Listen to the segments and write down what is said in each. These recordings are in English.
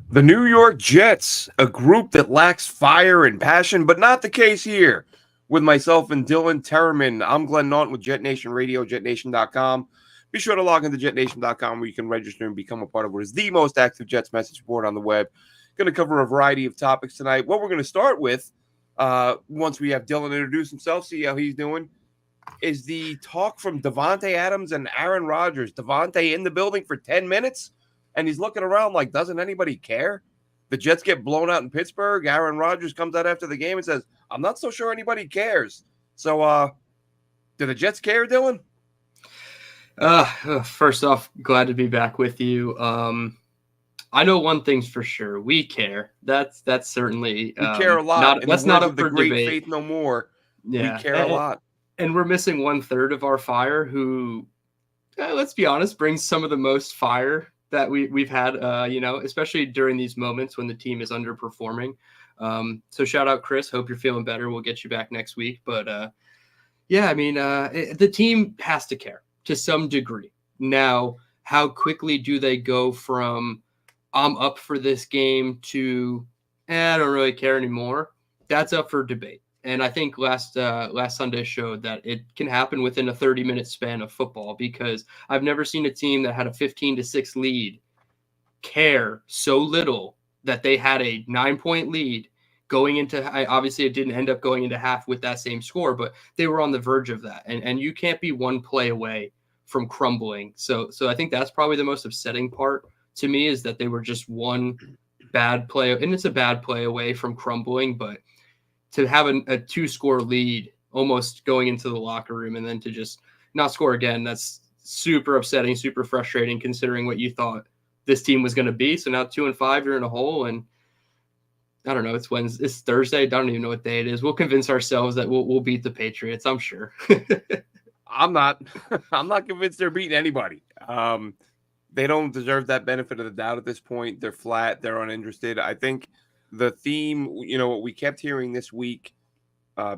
The New York Jets, a group that lacks fire and passion, but not the case here. With myself and Dylan Terraman, I'm Glenn Naughton with Jet Nation Radio, jetnation.com. Be sure to log into jetnation.com where you can register and become a part of what is the most active Jets message board on the web. Going to cover a variety of topics tonight. What we're going to start with, once we have Dylan introduce himself, see how he's doing, is the talk from Davante Adams and Aaron Rodgers. Davante in the building for 10 minutes, and he's looking around like, doesn't anybody care? The Jets get blown out in Pittsburgh. Aaron Rodgers comes out after the game and says, I'm not so sure anybody cares. So, do the Jets care, Dylan? First off, glad to be back with you. I know one thing's for sure. We care. That's certainly we care a lot. That's not up for debate. Great Faith No More. Yeah. We care a lot. And we're missing 1/3 of our fire who, let's be honest, brings some of the most fire that we've had, especially during these moments when the team is underperforming. So shout out, Chris. Hope you're feeling better. We'll get you back next week. But, the team has to care to some degree. Now, how quickly do they go from I'm up for this game to I don't really care anymore? That's up for debate. And I think last Sunday showed that it can happen within a 30-minute span of football, because I've never seen a team that had a 15-6 lead care so little that they had a 9-point lead going into, obviously it didn't end up going into half with that same score, but they were on the verge of that. And you can't be one play away from crumbling. So I think that's probably the most upsetting part to me, is that they were just one bad play, and it's a bad play away from crumbling, but to have a 2-score lead almost going into the locker room and then to just not score again, that's super upsetting, super frustrating, considering what you thought this team was going to be. So now 2-5, you're in a hole, and I don't know, it's Wednesday, it's Thursday. I don't even know what day it is. We'll convince ourselves that we'll beat the Patriots, I'm sure. I'm not convinced they're beating anybody. They don't deserve that benefit of the doubt at this point. They're flat. They're uninterested. I think the theme, what we kept hearing this week,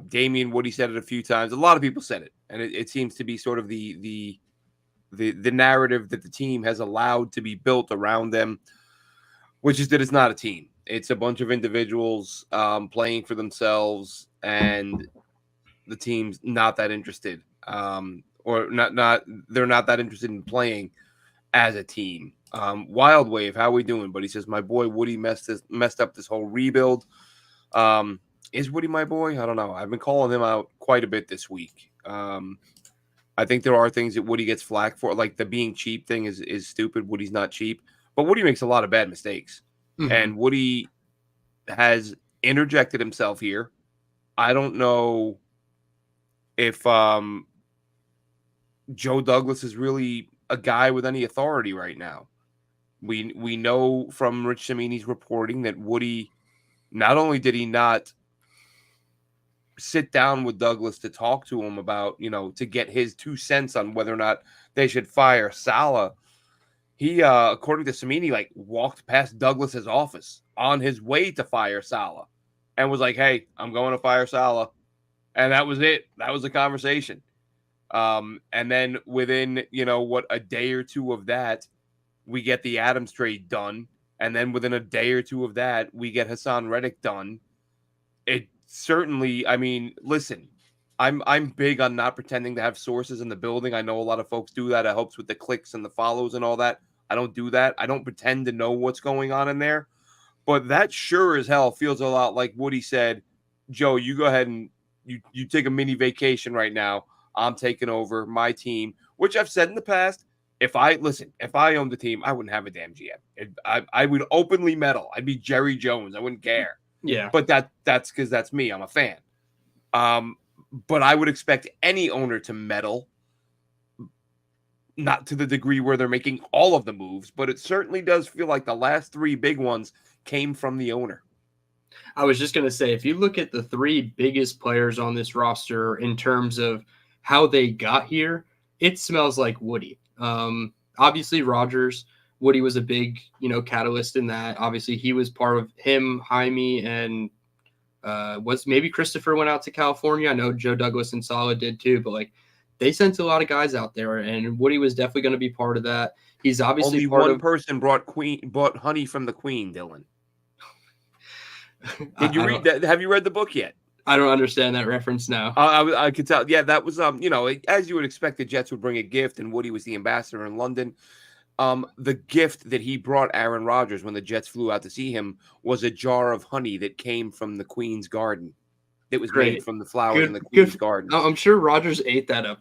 Damian Woody said it a few times. A lot of people said it, and it seems to be sort of the narrative that the team has allowed to be built around them, which is that it's not a team. It's a bunch of individuals playing for themselves, and the team's not that interested, or not. They're not that interested in playing as a team. Wild Wave, how we doing? But he says, my boy Woody messed up this whole rebuild. Is Woody my boy? I don't know. I've been calling him out quite a bit this week. I think there are things that Woody gets flack for, like the being cheap thing is stupid. Woody's not cheap, but Woody makes a lot of bad mistakes. Mm-hmm. And Woody has interjected himself here. I don't know if Joe Douglas is really a guy with any authority right now. We know from Rich Cimini's reporting that Woody, not only did he not sit down with Douglas to talk to him about, to get his 2 cents on whether or not they should fire Saleh, he, according to Cimini, walked past Douglas's office on his way to fire Saleh and was like, hey, I'm going to fire Saleh. And that was it. That was the conversation. And then within, a day or two of that, we get the Adams trade done. And then within a day or two of that, we get Haason Reddick done. It certainly, listen, I'm big on not pretending to have sources in the building. I know a lot of folks do that. It helps with the clicks and the follows and all that. I don't do that. I don't pretend to know what's going on in there. But that sure as hell feels a lot like Woody said, Joe, you go ahead and you take a mini vacation right now. I'm taking over my team, which I've said in the past. If I owned the team, I wouldn't have a damn GM. I would openly meddle. I'd be Jerry Jones. I wouldn't care. Yeah. But that's because that's me. I'm a fan. But I would expect any owner to meddle, not to the degree where they're making all of the moves, but it certainly does feel like the last 3 big ones came from the owner. I was just going to say, if you look at the 3 biggest players on this roster in terms of how they got here, it smells like Woody. Obviously Rodgers, Woody was a big, catalyst in that. Obviously he was part of him, Jaime, and was maybe Christopher went out to California. I know Joe Douglas and Saleh did too, but they sent a lot of guys out there, and Woody was definitely going to be part of that. He's obviously Only part one of. person bought honey from the queen, Dylan. Did you I read don't. that? Have you read the book yet? I don't understand that reference now. I could tell. Yeah, that was as you would expect, the Jets would bring a gift, and Woody was the ambassador in London. The gift that he brought Aaron Rodgers when the Jets flew out to see him was a jar of honey that came from the Queen's garden. It was made Great. from the flowers in Good. the Good. Queen's garden. I'm sure Rodgers ate that up.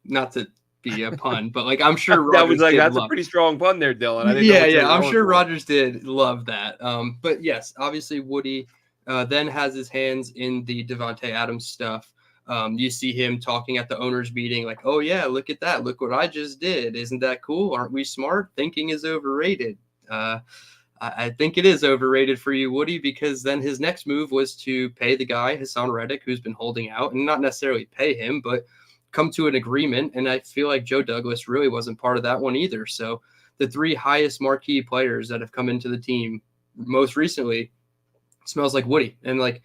Not to be a pun, but like I'm sure That was Rodgers like did that's a love. pretty strong pun there, Dylan. I didn't know Yeah, what you yeah. were I'm going sure for. Rodgers did love that. But yes, obviously Woody then has his hands in the Davante Adams stuff. You see him talking at the owners' meeting, like, "Oh yeah, look at that! Look what I just did! Isn't that cool? Aren't we smart? Thinking is overrated." I think it is overrated for you, Woody, because then his next move was to pay the guy, Haason Reddick, who's been holding out, and not necessarily pay him, but come to an agreement. And I feel like Joe Douglas really wasn't part of that one either. So the three highest marquee players that have come into the team most recently smells like Woody. And like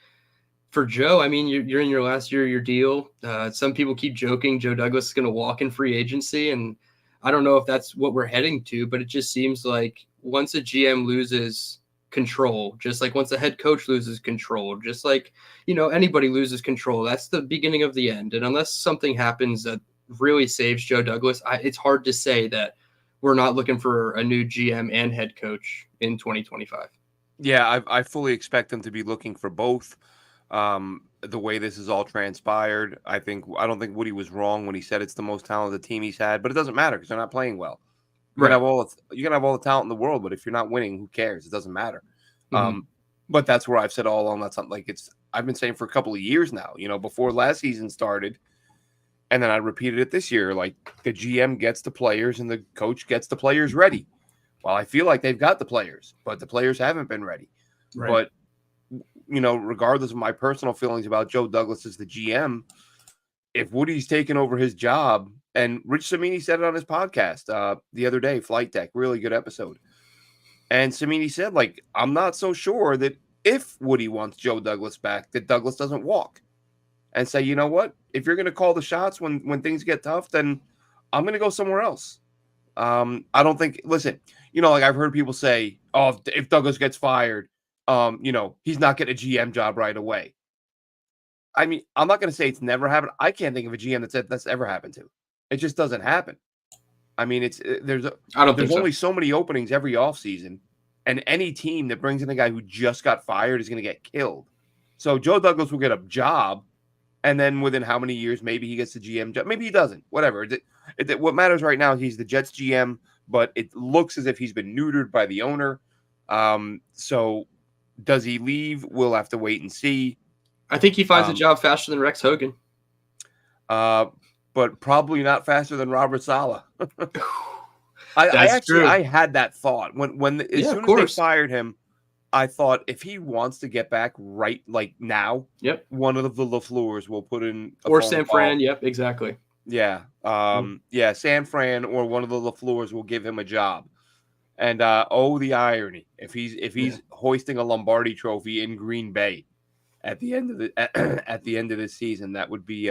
for Joe, I mean, you're in your last year of your deal. Some people keep joking Joe Douglas is going to walk in free agency, and I don't know if that's what we're heading to, but it just seems like once a GM loses control, just like once a head coach loses control, just like, anybody loses control, that's the beginning of the end. And unless something happens that really saves Joe Douglas, it's hard to say that we're not looking for a new GM and head coach in 2025. Yeah, I fully expect them to be looking for both. The way this is all transpired, I don't think Woody was wrong when he said it's the most talented team he's had, but it doesn't matter because they're not playing well. You can Right. have all the talent in the world, but if you're not winning, who cares? It doesn't matter. Mm-hmm. But that's where I've said all along. That's something like I've been saying for a couple of years now. Before last season started, and then I repeated it this year. Like the GM gets the players and the coach gets the players ready. Well, I feel like they've got the players, but the players haven't been ready. Right. But regardless of my personal feelings about Joe Douglas as the GM, if Woody's taken over his job, and Rich Cimini said it on his podcast the other day, Flight Deck, really good episode. And Cimini said, like, I'm not so sure that if Woody wants Joe Douglas back, that Douglas doesn't walk and say, you know what, if you're going to call the shots when things get tough, then I'm going to go somewhere else. I don't think, listen, like I've heard people say, oh, if Douglas gets fired, he's not getting a GM job right away. I mean, I'm not going to say it's never happened. I can't think of a GM that's ever happened to. It just doesn't happen. I mean, there's only so many openings every offseason, and any team that brings in a guy who just got fired is going to get killed. So Joe Douglas will get a job, and then within how many years, maybe he gets the GM job. Maybe he doesn't. Whatever. What matters right now, he's the Jets GM, but it looks as if he's been neutered by the owner. So does he leave? We'll have to wait and see. I think he finds a job faster than Rex Hogan. But probably not faster than Robert Saleh. I had that thought as soon as they fired him. I thought if he wants to get back right like now, one of the LaFleurs will put in or San Fran. Yep, exactly. Yeah, San Fran or one of the LaFleurs will give him a job. And the irony if he's hoisting a Lombardi Trophy in Green Bay at the end of this season, that would be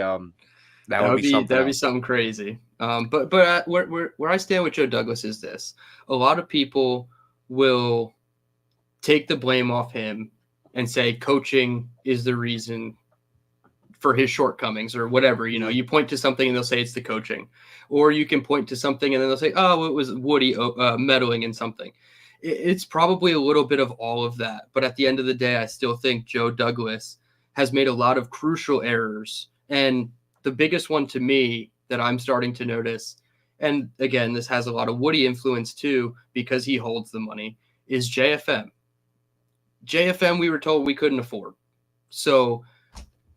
that would be something crazy. But where I stand with Joe Douglas is this: a lot of people will take the blame off him and say coaching is the reason for his shortcomings or whatever. You point to something and they'll say it's the coaching, or you can point to something and then they'll say, oh, it was Woody meddling in something. It's probably a little bit of all of that. But at the end of the day, I still think Joe Douglas has made a lot of crucial errors. And the biggest one to me that I'm starting to notice, and again, this has a lot of Woody influence too, because he holds the money, is JFM. JFM, we were told we couldn't afford. So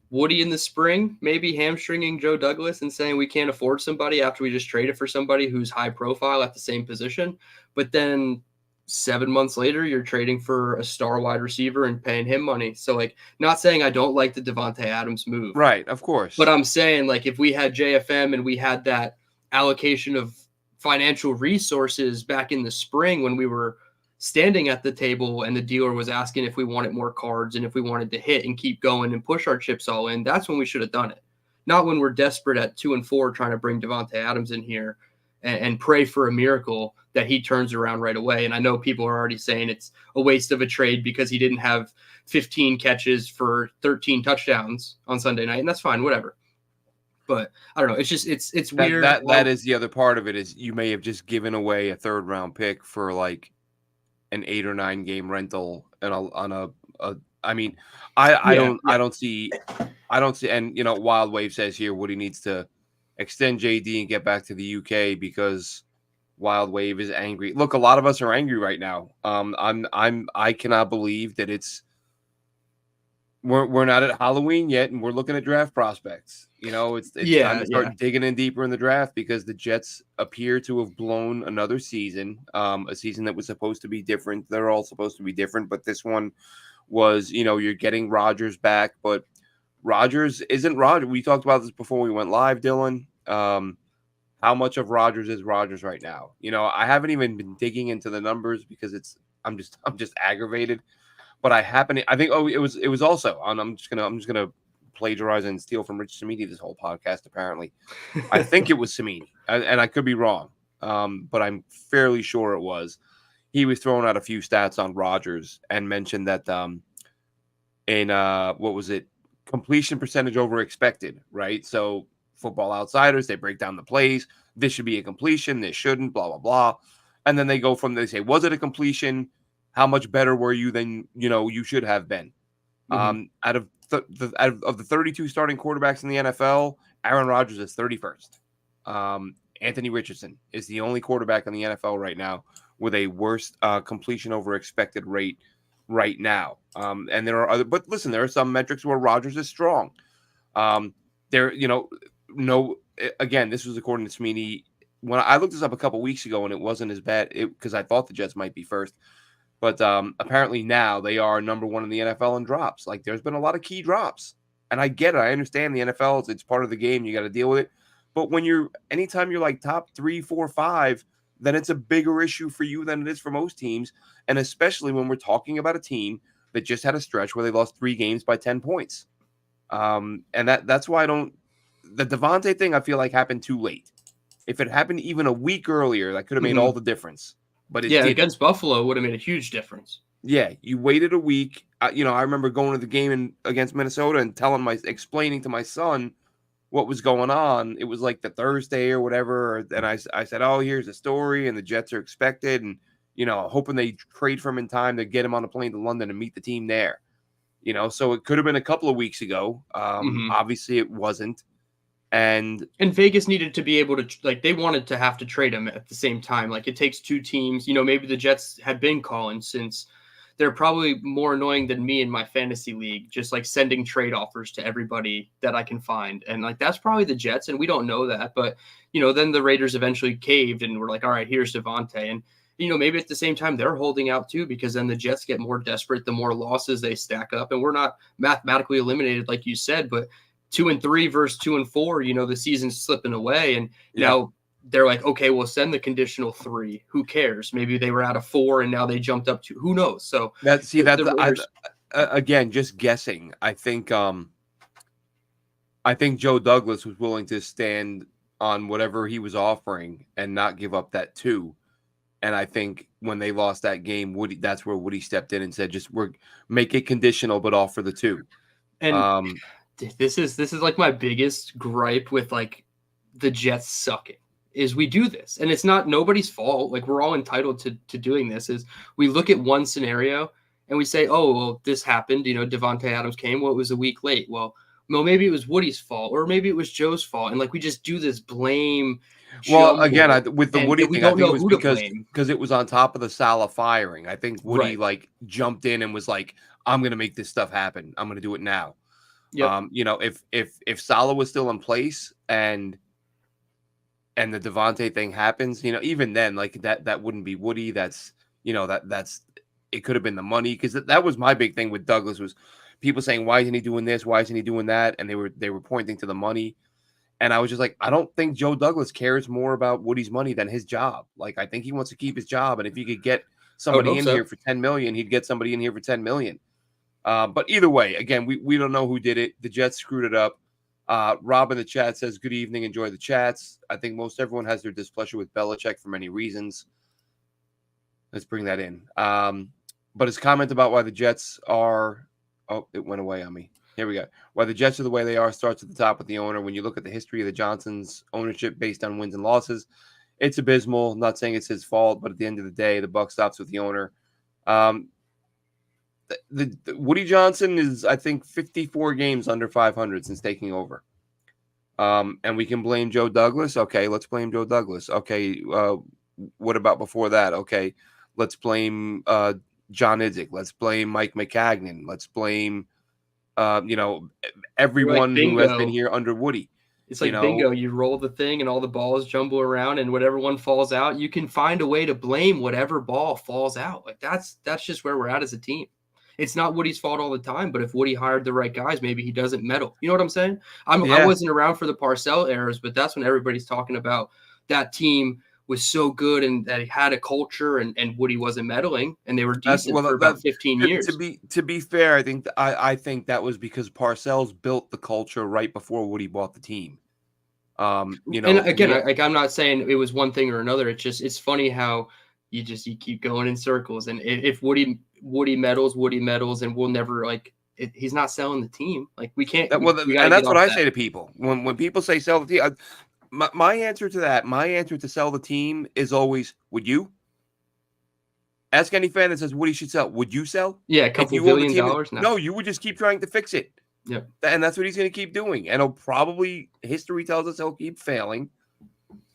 Woody in the spring, maybe hamstringing Joe Douglas and saying we can't afford somebody after we just traded for somebody who's high profile at the same position. But then 7 months later, you're trading for a star wide receiver and paying him money. So, like, not saying I don't like the Davante Adams move. Right, of course. But I'm saying, like, if we had JFM and we had that allocation of financial resources back in the spring when we were standing at the table and the dealer was asking if we wanted more cards and if we wanted to hit and keep going and push our chips all in, that's when we should have done it. Not when we're desperate at 2-4 trying to bring Davante Adams in here and pray for a miracle that he turns around right away. And I know people are already saying it's a waste of a trade because he didn't have 15 catches for 13 touchdowns on Sunday night, and that's fine, whatever. But I don't know. It's just it's weird. That is the other part of it, is you may have just given away a 3rd round pick for like an 8 or 9 game rental and on a I mean, I don't see, and Wild Wave says here Woody needs to extend JD and get back to the UK because Wild Wave is angry. Look, a lot of us are angry right now. I cannot believe that we're not at Halloween yet and we're looking at draft prospects. It's time to start digging in deeper in the draft because the Jets appear to have blown another season, a season that was supposed to be different. They're all supposed to be different, but this one was, you're getting Rodgers back, but Rodgers isn't Rodgers. We talked about this before we went live, Dylan. How much of Rodgers is Rodgers right now? I haven't even been digging into the numbers because I'm just aggravated. But I think it was also on. I'm just gonna plagiarize and steal from Rich Cimini this whole podcast. Apparently, I think it was Cimini, and I could be wrong, but I'm fairly sure it was. He was throwing out a few stats on Rodgers and mentioned that in what was it, completion percentage over expected, right? So Football Outsiders, they break down the plays. This should be a completion. This shouldn't. Blah blah blah. And then they go from they say, was it a completion? How much better were you than you should have been? Out of the 32 starting quarterbacks in the NFL, Aaron Rodgers is 31st. Anthony Richardson is the only quarterback in the NFL right now with a worse completion over expected rate right now. And there are other, but listen, there are some metrics where Rodgers is strong. Again, this was according to Sweeney. When I looked this up a couple weeks ago, and it wasn't as bad because I thought the Jets might be first. But apparently now they are number 1 in the NFL in drops. Like, there's been a lot of key drops. And I get it. I understand the NFL. It's part of the game. You got to deal with it. But anytime you're like top 3, 4, 5, then it's a bigger issue for you than it is for most teams. And especially when we're talking about a team that just had a stretch where they lost 3 games by 10 points. And that's why the Davante thing, I feel like, happened too late. If it happened even a week earlier, that could have made all the difference. But it didn't. Against Buffalo would have made a huge difference. Yeah, you waited a week. I remember going to the game against Minnesota and explaining to my son what was going on. It was like the Thursday or whatever, and I said, "Oh, here's the story, and the Jets are expected, and hoping they trade for him in time to get him on a plane to London and meet the team there." So it could have been a couple of weeks ago. Obviously, it wasn't. And Vegas needed to be able to, they wanted to have to trade him at the same time. Like, it takes 2 teams. Maybe the Jets had been calling, since they're probably more annoying than me in my fantasy league, just like sending trade offers to everybody that I can find. And that's probably the Jets, and we don't know that. But, then the Raiders eventually caved and were like, all right, here's Davante. And, maybe at the same time they're holding out too, because then the Jets get more desperate the more losses they stack up. And we're not mathematically eliminated, like you said, but 2-3 versus 2-4, the season's slipping away. And now they're like, okay, we'll send the conditional 3. Who cares? Maybe they were out of 4 and now they jumped up to, who knows? So again, just guessing. I think Joe Douglas was willing to stand on whatever he was offering and not give up that 2. And I think when they lost that game, that's where Woody stepped in and said, make it conditional, but offer the 2. And this is like my biggest gripe with the Jets sucking is we do this, and it's not nobody's fault. Like, we're all entitled to doing this. Is we look at one scenario and we say, oh, well, this happened. Davante Adams came. Well, it was a week late. Well, maybe it was Woody's fault, or maybe it was Joe's fault, and we just do this blame. Well, again, with the Woody thing, I think it was because it was on top of the Salah firing. I think Woody jumped in and was like, "I'm going to make this stuff happen. I'm going to do it now." Yep. If Salah was still in place and the Davante thing happens, even then, that wouldn't be Woody. That's it could have been the money, because that was my big thing with Douglas, was people saying, why isn't he doing this? Why isn't he doing that? And they were pointing to the money. And I was just like, I don't think Joe Douglas cares more about Woody's money than his job. I think he wants to keep his job. And if he could get somebody in here for $10 million, he'd get somebody in here for $10 million. But either way, again, we don't know who did it. The Jets screwed it up. Rob in the chat says, good evening, enjoy the chats. I think most everyone has their displeasure with Belichick for many reasons. Let's bring that in. But his comment about why the Jets are... Oh, it went away on me. Here we go. Why the Jets are the way they are starts at the top with the owner. When you look at the history of the Johnsons' ownership based on wins and losses, it's abysmal. I'm not saying it's his fault, but at the end of the day, the buck stops with the owner. The Woody Johnson is, I think, 54 games under 500 since taking over. And we can blame Joe Douglas. Okay, let's blame Joe Douglas. Okay, what about before that? Okay, let's blame John Idzik. Let's blame Mike McCagnon. Let's blame, everyone who has been here under Woody. It's like bingo. You roll the thing and all the balls jumble around, and whatever one falls out, you can find a way to blame whatever ball falls out. Like that's just where we're at as a team. It's not Woody's fault all the time, but if Woody hired the right guys, maybe he doesn't meddle. You know what I'm saying? I wasn't around for the Parcells eras, but that's when everybody's talking about that team was so good and that he had a culture and Woody wasn't meddling and they were decent for about 15 years. To be fair, I think that was because Parcells built the culture right before Woody bought the team. And again, I'm not saying it was one thing or another. It's funny how you keep going in circles. And if Woody meddles, and we'll never he's not selling the team. Like we can't. And that's what I say to people when people say sell the team. My answer to sell the team is always, would you? Ask any fan that says Woody should sell. Would you sell? Yeah, a couple $1 billion. No, you would just keep trying to fix it. Yep. And that's what he's going to keep doing. And history tells us he'll keep failing.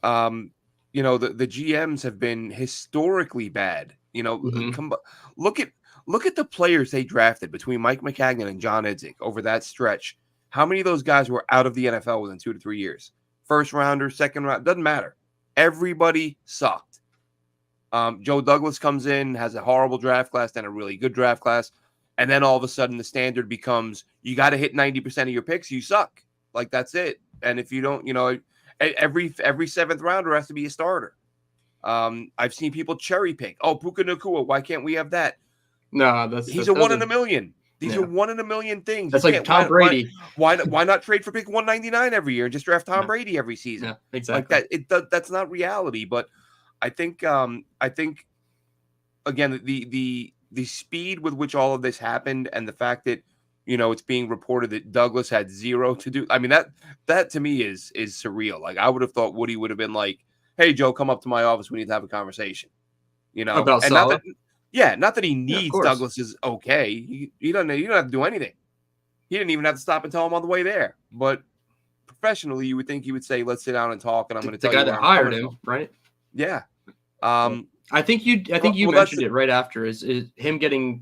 The GMs have been historically bad. Look at the players they drafted between Mike McCagnon and John Idzik over that stretch. How many of those guys were out of the NFL within 2 to 3 years? First rounder, second round, doesn't matter. Everybody sucked. Joe Douglas comes in, has a horrible draft class, then a really good draft class. And then all of a sudden the standard becomes you got to hit 90% of your picks. You suck. Like that's it. And if you don't, every seventh rounder has to be a starter. I've seen people cherry pick. Oh, Puka Nacua, why can't we have that? No, he's a 1 in a million. These are 1 in a million things. That's like Tom Brady. Why not trade for pick 199 every year and just draft Tom Brady every season? Yeah, exactly. Like that. That's not reality. But I think again the speed with which all of this happened and the fact that it's being reported that Douglas had zero to do. I mean that to me is surreal. Like I would have thought Woody would have been like, "Hey Joe, come up to my office. We need to have a conversation." About and Saleh? not that he needs Douglas is okay. You don't have to do anything. He didn't even have to stop and tell him on the way there. But professionally, you would think he would say, "Let's sit down and talk." And I'm going to tell you the guy that hired him, right? Yeah. I think you mentioned it right after is him getting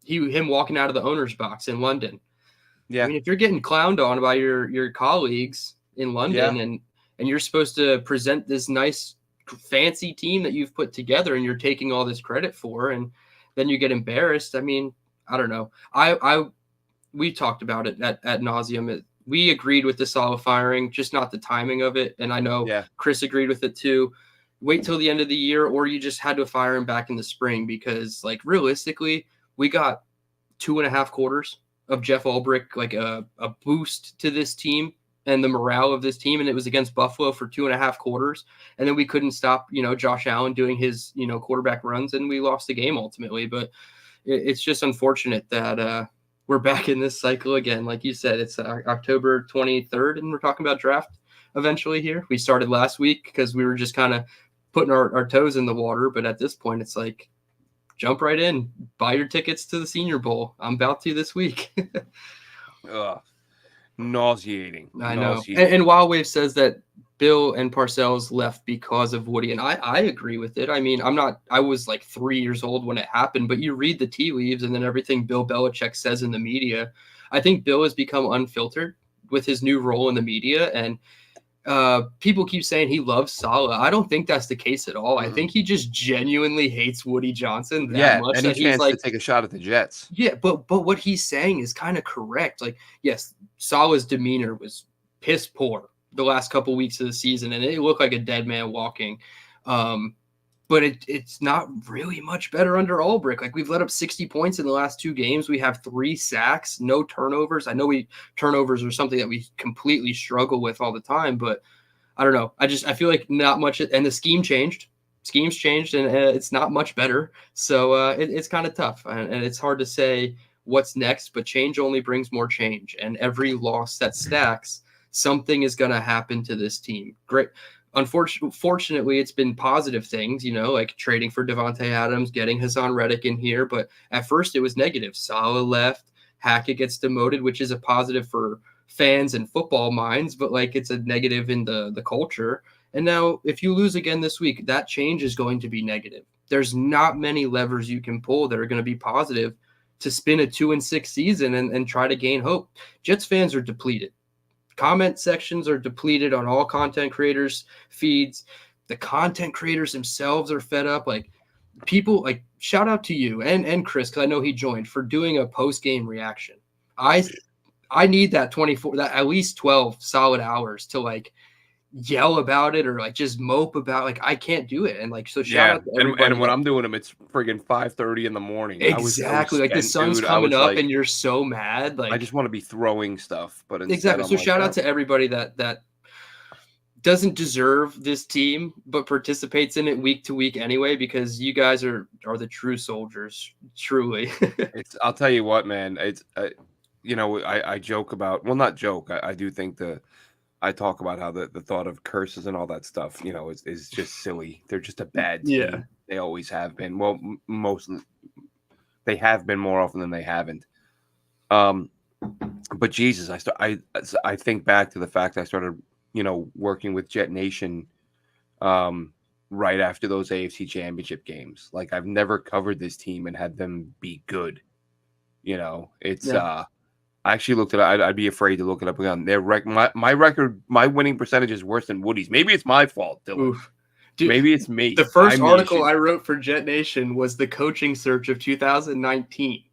him walking out of the owner's box in London. Yeah. I mean, if you're getting clowned on by your colleagues in London and you're supposed to present this nice fancy team that you've put together and you're taking all this credit for, and then you get embarrassed. I mean, I don't know. We talked about it at nauseum. We agreed with the Saleh firing, just not the timing of it. And I know Chris agreed with it too. Wait till the end of the year, or you just had to fire him back in the spring because realistically, we got 2.5 quarters of Jeff Ulbrich, a boost to this team and the morale of this team. And it was against Buffalo for 2.5 quarters. And then we couldn't stop, Josh Allen doing his, quarterback runs, and we lost the game ultimately. But it's just unfortunate that we're back in this cycle again. Like you said, it's October 23rd, and we're talking about draft eventually here. We started last week because we were just kind of putting our toes in the water. But at this point, it's like, jump right in, buy your tickets to the Senior Bowl. I'm about to this week. Nauseating. I know. And Wild Wave says that Bill and Parcells left because of Woody. And I agree with it. I mean, I was 3 years old when it happened, but you read the tea leaves and then everything Bill Belichick says in the media. I think Bill has become unfiltered with his new role in the media. And people keep saying he loves Saleh. I don't think that's the case at all. I think he just genuinely hates Woody Johnson that much. Any chance to take a shot at the Jets. Yeah, but what he's saying is kind of correct. Yes, Saleh's demeanor was piss poor the last couple weeks of the season, and it looked like a dead man walking. but it's not really much better under Ulbrich. Like, we've let up 60 points in the last 2 games. We have 3 sacks, no turnovers. I know turnovers are something that we completely struggle with all the time, but I don't know. I feel like not much, and the schemes changed, and it's not much better. So it's kind of tough, and it's hard to say what's next, but change only brings more change, and every loss that stacks, something is going to happen to this team. Great. Unfortunately, it's been positive things, like trading for Davante Adams, getting Haason Reddick in here. But at first it was negative. Saleh left, Hackett gets demoted, which is a positive for fans and football minds, but like it's a negative in the culture. And now if you lose again this week, that change is going to be negative. There's not many levers you can pull that are going to be positive to spin a 2-6 season and try to gain hope. Jets fans are depleted. Comment sections are depleted on all content creators' feeds. The content creators themselves are fed up. Like, people, like, shout out to you and Chris, because I know he joined, for doing a post-game reaction. I need that at least 12 solid hours to like yell about it or like just mope about, like, I can't do it. And like, so shout out to everybody. And when I'm doing them, it's friggin' 5:30 in the morning. Exactly. Like, the sun's coming up and you're so mad. Like, I just want to be throwing stuff, but instead exactly. So shout out to everybody that doesn't deserve this team, but participates in it week to week anyway, because you guys are the true soldiers, truly. I'll tell you what, man, it's, I joke about, well, not joke. I do think I talk about how the thought of curses and all that stuff, is just silly. They're just a bad team. Yeah. They always have been. Well, they have been more often than they haven't. But Jesus, I think back to the fact I started, working with Jet Nation, right after those AFC Championship games. Like, I've never covered this team and had them be good. It's I actually looked it up. I'd be afraid to look it up again. Their my record, my winning percentage is worse than Woody's. Maybe it's my fault, Dylan. Oof. Dude, maybe it's me. The first article I wrote for Jet Nation was the coaching search of 2019.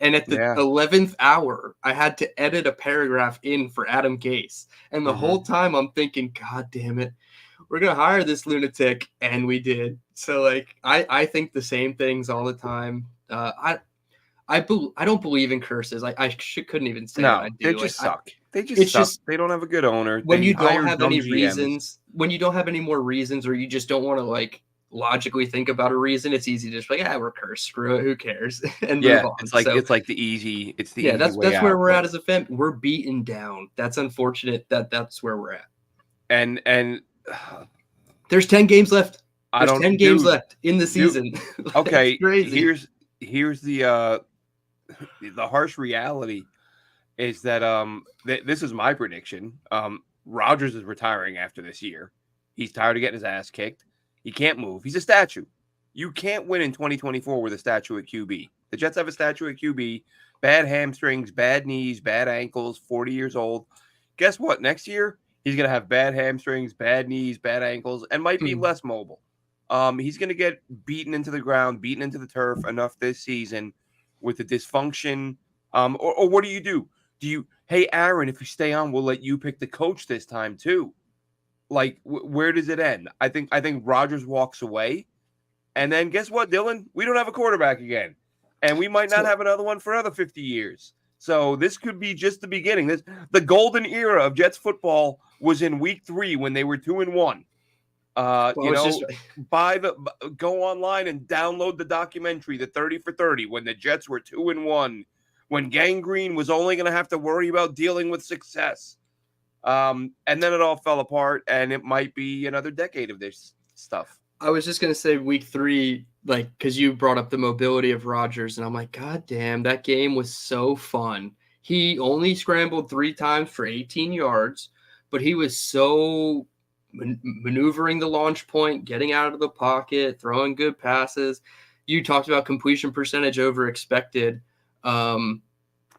And at the 11th hour, I had to edit a paragraph in for Adam Gase. And the whole time I'm thinking, God damn it, we're going to hire this lunatic. And we did. So, like, I think the same things all the time. I don't believe in curses. I couldn't even say that I do. They just suck. They just suck. They don't have a good owner. When you don't have any reasons, when you don't have any more reasons, or you just don't want to like logically think about a reason, it's easy to just be like, we're cursed. Screw it. Who cares? And move on. It's like the easy. It's the easy that's way out, where we're at as a fan. We're beaten down. That's unfortunate. That's where we're at. And there's 10 games left. There's 10 games left in the season. Okay, crazy. Here's the harsh reality is that this is my prediction. Rodgers is retiring after this year. He's tired of getting his ass kicked. He can't move. He's a statue. You can't win in 2024 with a statue at QB. The Jets have a statue at QB. Bad hamstrings, bad knees, bad ankles, 40 years old. Guess what? Next year, he's going to have bad hamstrings, bad knees, bad ankles, and might be less mobile. He's going to get beaten into the ground, beaten into the turf enough this season with the dysfunction. Or what do you do? Hey, Aaron, if you stay on, we'll let you pick the coach this time too. Like, where does it end? I think Rodgers walks away. And then guess what, Dylan? We don't have a quarterback again. And we might not have another one for another 50 years. So this could be just the beginning. The golden era of Jets football was in week 3 when they were 2-1. Go online and download the documentary, the 30 for 30, when the Jets were 2-1, when Gangrene was only going to have to worry about dealing with success. And then it all fell apart, and it might be another decade of this stuff. I was just going to say week 3, like, because you brought up the mobility of Rodgers, and I'm like, God damn, that game was so fun. He only scrambled 3 times for 18 yards, but he was so maneuvering the launch point, getting out of the pocket, throwing good passes. You talked about completion percentage over expected.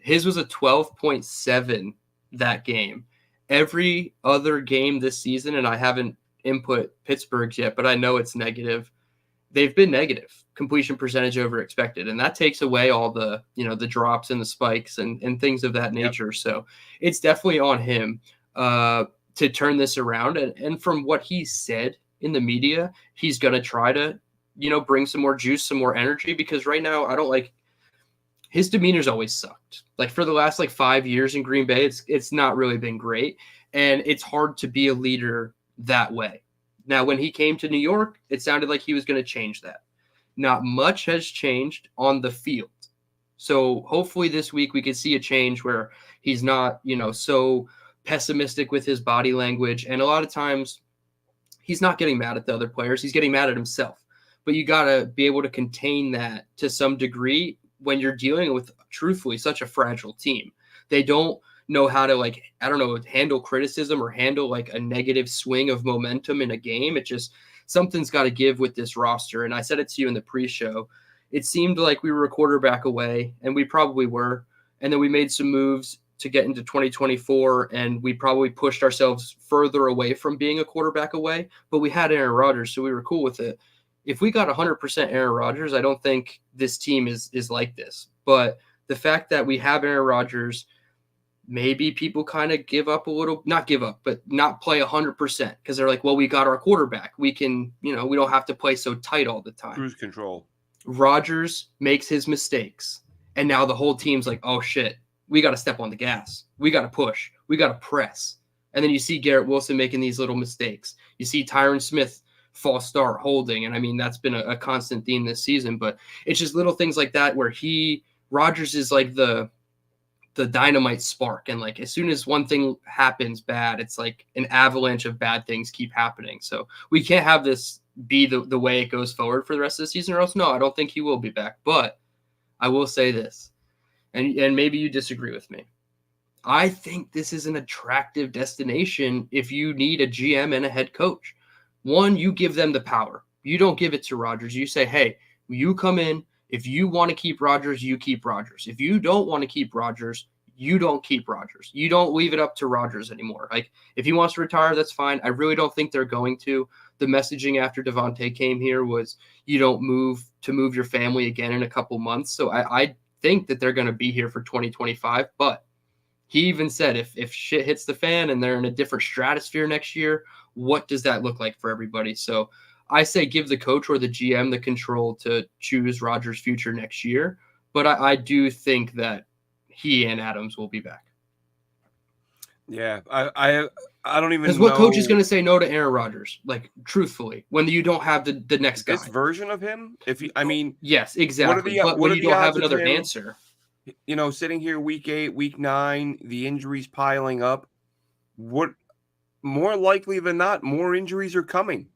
His was a 12.7 that game. Every other game this season, and I haven't input Pittsburgh's yet, but I know it's negative. They've been negative completion percentage over expected. And that takes away all the, the drops and the spikes and things of that nature. Yep. So it's definitely on him to turn this around. And from what he said in the media, he's going to try to bring some more juice, some more energy, because right now I don't like his demeanor's always sucked. Like for the last 5 years in Green Bay, it's not really been great. And it's hard to be a leader that way. Now, when he came to New York, it sounded like he was going to change that. Not much has changed on the field. So hopefully this week we can see a change where he's not, so pessimistic with his body language. And a lot of times he's not getting mad at the other players. He's getting mad at himself. But you got to be able to contain that to some degree when you're dealing with, truthfully, such a fragile team. They don't know how to handle criticism or handle a negative swing of momentum in a game. It just, something's got to give with this roster. And I said it to you in the pre-show. It seemed like we were a quarterback away, and we probably were. And then we made some moves to get into 2024, and we probably pushed ourselves further away from being a quarterback away. But we had Aaron Rodgers, so we were cool with it. If we got 100% Aaron Rodgers, I don't think this team is like this. But the fact that we have Aaron Rodgers, maybe people kind of give up a little, not give up, but not play 100% because they're like, well, we got our quarterback. We can, we don't have to play so tight all the time. Cruise control. Rodgers makes his mistakes. And now the whole team's like, oh, shit, we got to step on the gas. We got to push. We got to press. And then you see Garrett Wilson making these little mistakes. You see Tyron Smith false start holding. And I mean, that's been a constant theme this season. But it's just little things like that where Rodgers is like the dynamite spark. And as soon as one thing happens bad, it's like an avalanche of bad things keep happening. So we can't have this be the way it goes forward for the rest of the season, or else no, I don't think he will be back. But I will say this, and maybe you disagree with me. I think this is an attractive destination if you need a GM and a head coach. One, you give them the power. You don't give it to Rodgers. You say, hey, you come in. If you want to keep Rodgers, you keep Rodgers. If you don't want to keep Rodgers, you don't keep Rodgers. You don't leave it up to Rodgers anymore. If he wants to retire, that's fine. I really don't think they're going to. The messaging after Davante came here was you don't move your family again in a couple months. So I think that they're going to be here for 2025. But he even said if shit hits the fan and they're in a different stratosphere next year, what does that look like for everybody? So I say give the coach or the GM the control to choose Rodgers' future next year. But I do think that he and Adams will be back. Yeah, I don't even know. Because what coach is going to say no to Aaron Rodgers? Truthfully, when you don't have the next guy. This version of him? Yes, exactly. But you don't have another answer. Sitting here week 8, week 9, the injuries piling up. What more likely than not, more injuries are coming.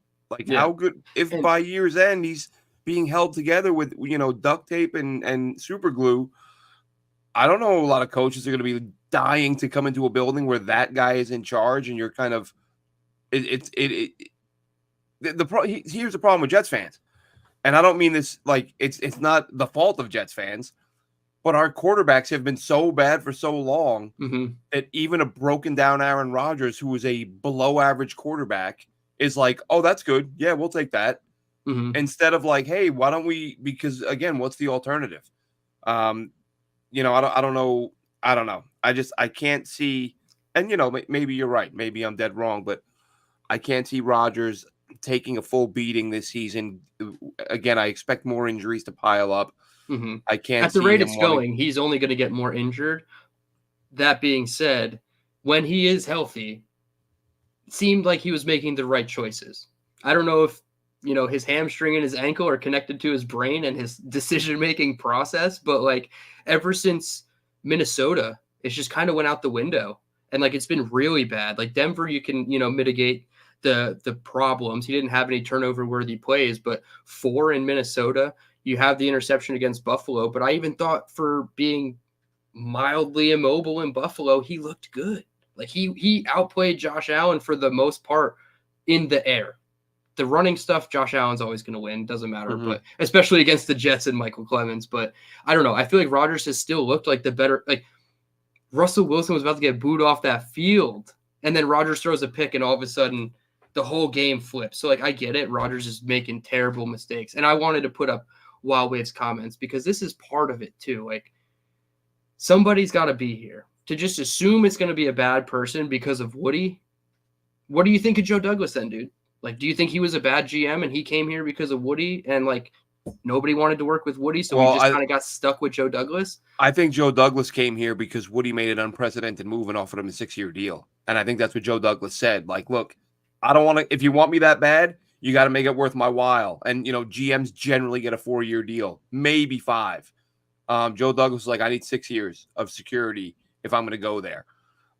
How good if by year's end he's being held together with duct tape and super glue. I don't know a lot of coaches are going to be dying to come into a building where that guy is in charge, and you're kind of here's the problem with Jets fans, and I don't mean this it's not the fault of Jets fans, but our quarterbacks have been so bad for so long that even a broken down Aaron Rodgers, who was a below average quarterback, is like, oh, that's good, yeah, we'll take that, instead of hey, why don't we? Because again, what's the alternative? I don't know. I can't see, and maybe you're right. Maybe I'm dead wrong, but I can't see Rodgers taking a full beating this season. Again, I expect more injuries to pile up. I can't. At the rate it's going, he's only going to get more injured. That being said, when he is healthy, it seemed like he was making the right choices. I don't know if his hamstring and his ankle are connected to his brain and his decision-making process, but ever since Minnesota, it's just kind of went out the window, and it's been really bad. Denver, you can mitigate the problems. He didn't have any turnover-worthy plays, but 4 in Minnesota. You have the interception against Buffalo, but I even thought for being mildly immobile in Buffalo, he looked good. He outplayed Josh Allen for the most part in the air. The running stuff, Josh Allen's always going to win. Doesn't matter, but especially against the Jets and Michael Clemens. But I don't know. I feel like Rodgers has still looked like the better. Russell Wilson was about to get booed off that field, and then Rodgers throws a pick, and all of a sudden the whole game flips. So I get it. Rodgers is making terrible mistakes, and I wanted to put up Wild Waves comments because this is part of it too. Somebody's got to be here. To just assume it's going to be a bad person because of Woody. What do you think of Joe Douglas then, dude? Like, do you think he was a bad GM and he came here because of Woody and like nobody wanted to work with Woody, so he Well, just kind of got stuck with Joe Douglas? I think Joe Douglas came here because Woody made an unprecedented move and offered him a 6-year deal. And I think that's what Joe Douglas said. Like, look, I don't want to, if you want me that bad, you got to make it worth my while. And, GMs generally get a 4-year deal, maybe 5. Joe Douglas was like, I need 6 years of security if I'm going to go there.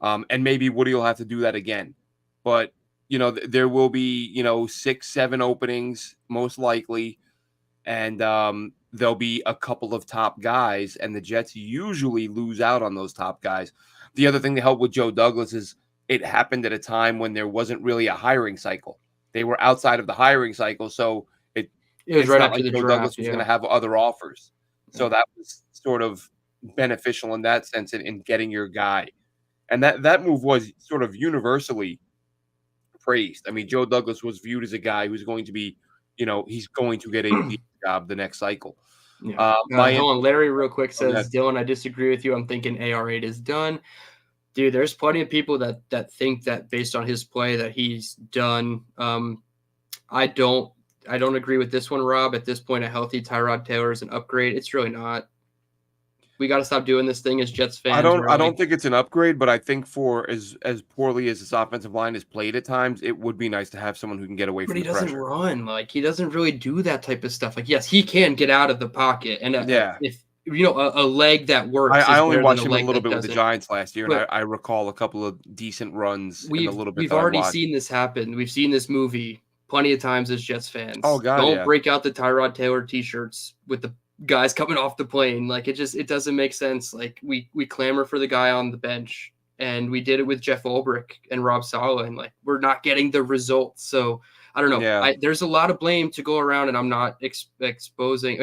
And maybe Woody will have to do that again. But, there will be, 6, 7 openings, most likely. And there'll be a couple of top guys, and the Jets usually lose out on those top guys. The other thing that helped with Joe Douglas is it happened at a time when there wasn't really a hiring cycle. They were outside of the hiring cycle, so It was it's right not after like the Joe draft. Douglas was going Yeah. to have other offers. So Yeah. that was sort of beneficial in that sense in getting your guy. And that move was sort of universally praised. I mean, Joe Douglas was viewed as a guy who's going to be, he's going to get a lead job the next cycle. Yeah. My Hold on. Larry, real quick, Oh, go says, Dylan, I disagree with you. I'm thinking AR8 is done. Dude, there's plenty of people that think that based on his play that he's done. I don't agree with this one, Rob. At this point, a healthy Tyrod Taylor is an upgrade. It's really not. We got to stop doing this thing as Jets I fans. don't Where I like, don't think it's an upgrade, but I think for as poorly as this offensive line is played at times, it would be nice to have someone who can get away but from he the doesn't pressure. run. Like he doesn't really do that type of stuff. Like yes, he can get out of the pocket, and Yeah. if a leg that works I is only better than a watched him a leg little that bit with the doesn't. Giants last year, and But I recall a couple of decent runs in the little bit we've that I already watched. seen this happen. We've seen this movie plenty of times as Jets Oh fans. god, Don't yeah. break out the Tyrod Taylor t-shirts with the guys coming off the plane. Like it doesn't make sense. Like we clamor for the guy on the bench, and we did it with Jeff Ulbrich and Rob Saleh, and like we're not getting the results. So I don't know. Yeah. There's a lot of blame to go around, and I'm not excluding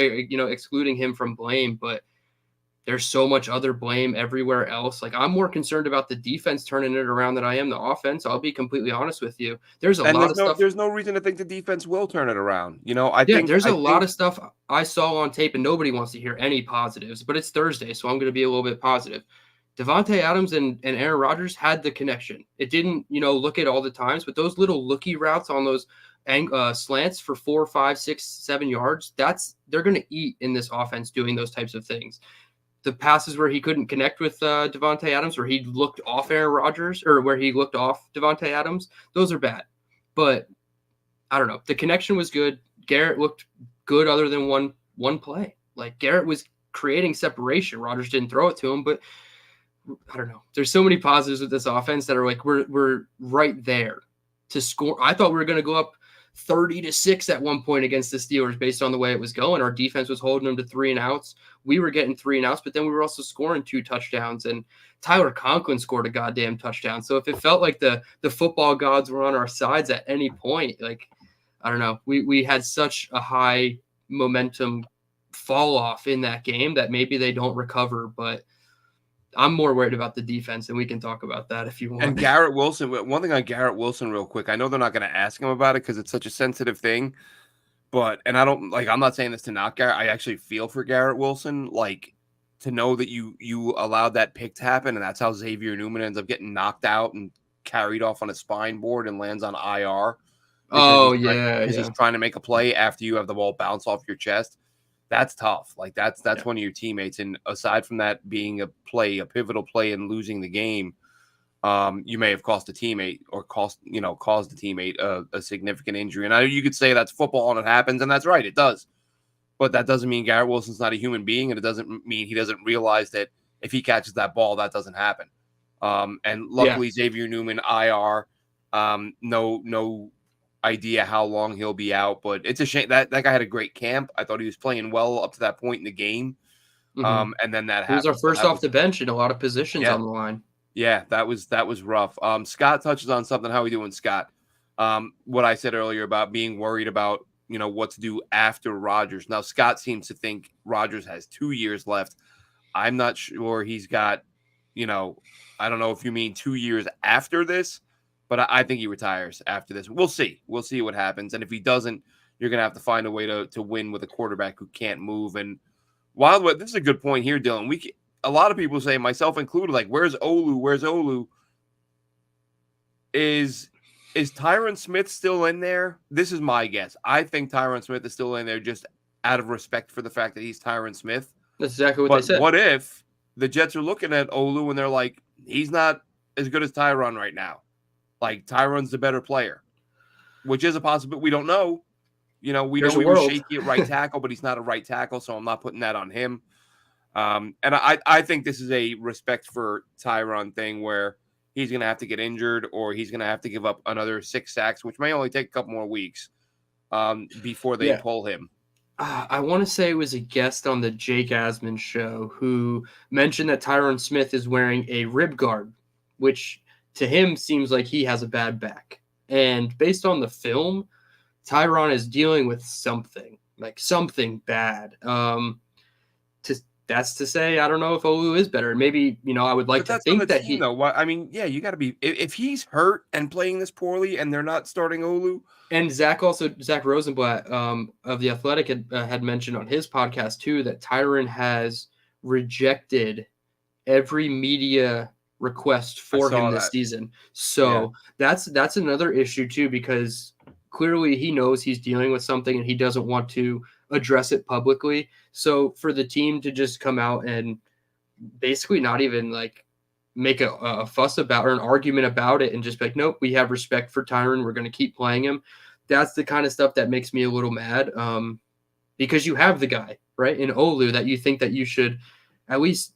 him from blame, but there's so much other blame everywhere else. Like I'm more concerned about the defense turning it around than I am the offense. I'll be completely honest with you. There's a And lot of stuff. there's no reason to think the defense will turn it around. I Yeah, think there's I a lot think of stuff I saw on tape, and nobody wants to hear any positives. But it's Thursday, so I'm going to be a little bit positive. Davante Adams and Aaron Rodgers had the connection. It didn't, look at all the times, but those little looky routes on those slants for 4, 5, 6, 7 yards, they're going to eat in this offense doing those types of things. The passes where he couldn't connect with Davante Adams, where he looked off Aaron Rodgers, or where he looked off Davante Adams, those are bad. But I don't know. The connection was good. Garrett looked good other than one play. Like Garrett was creating separation. Rodgers didn't throw it to him, but I don't know. There's so many positives with this offense that are like we're right there to score. I thought we were going to go up 30-6 at one point against the Steelers based on the way it was going. Our defense was holding them to 3 and outs. We were getting 3 and outs, but then we were also scoring 2 touchdowns, and Tyler Conklin scored a goddamn touchdown. So if it felt like the football gods were on our sides at any point, like I don't know, we had such a high momentum fall off in that game that maybe they don't recover, but I'm more worried about the defense, and we can talk about that if you and want. Garrett Wilson, one thing on Garrett Wilson real quick. I know they're not going to ask him about it because it's such a sensitive thing. And I don't like, I'm not saying this to knock Garrett. I actually feel for Garrett Wilson, like to know that you allowed that pick to happen. And that's how Xavier Newman ends up getting knocked out and carried off on a spine board and lands on IR. Because he's trying to make a play after you have the ball bounce off your chest. That's tough. Like that's one of your teammates. And aside from that being a pivotal play and losing the game, you may have cost a teammate or caused a teammate a significant injury. And I know you could say that's football and it happens, and that's right, it does. But that doesn't mean Garrett Wilson's not a human being, and it doesn't mean he doesn't realize that if he catches that ball, that doesn't happen. And luckily, Xavier Newman, IR, no idea how long he'll be out, but it's a shame that guy had a great camp. I thought he was playing well up to that point in the game. Mm-hmm. And then that he was happened. our first off the bench in a lot of positions on the line. Yeah, that was rough. Scott touches on something. How are we doing, Scott? What I said earlier about being worried about, what to do after Rodgers. Now, Scott seems to think Rodgers has 2 years left. I'm not sure he's got, I don't know if you mean 2 years after this, but I think he retires after this. We'll see. We'll see what happens. And if he doesn't, you're going to have to find a way to win with a quarterback who can't move. And this is a good point here, Dylan. A lot of people say, myself included, like, where's Olu? Where's Olu? Is Is Tyron Smith still in there? This is my guess. I think Tyron Smith is still in there just out of respect for the fact that he's Tyron Smith. That's exactly what they But said. what if the Jets are looking at Olu and they're like, he's not as good as Tyron right now. Like Tyron's the better player, which is a possibility. We don't know. We know he was shaky at right tackle, but he's not a right tackle, so I'm not putting that on him. And I think this is a respect for Tyron thing where he's going to have to get injured or he's going to have to give up another 6 sacks, which may only take a couple more weeks before they pull him. I want to say it was a guest on the Jake Asman show who mentioned that Tyron Smith is wearing a rib guard, which to him seems like he has a bad back. And based on the film, Tyron is dealing with something bad. That's to say, I don't know if Olu is better. Maybe, I would like to think that he. Though. I mean, yeah, you got to be. If he's hurt and playing this poorly, and they're not starting Olu, and Zach Rosenblatt of The Athletic had mentioned on his podcast too that Tyron has rejected every media request for him this season. So that's another issue too, because clearly he knows he's dealing with something and he doesn't want to address it publicly. So for the team to just come out and basically not even like make a fuss about or an argument about it and just be like, nope, we have respect for Tyron. We're going to keep playing him. That's the kind of stuff that makes me a little mad because you have the guy, right, in Olu that you think that you should at least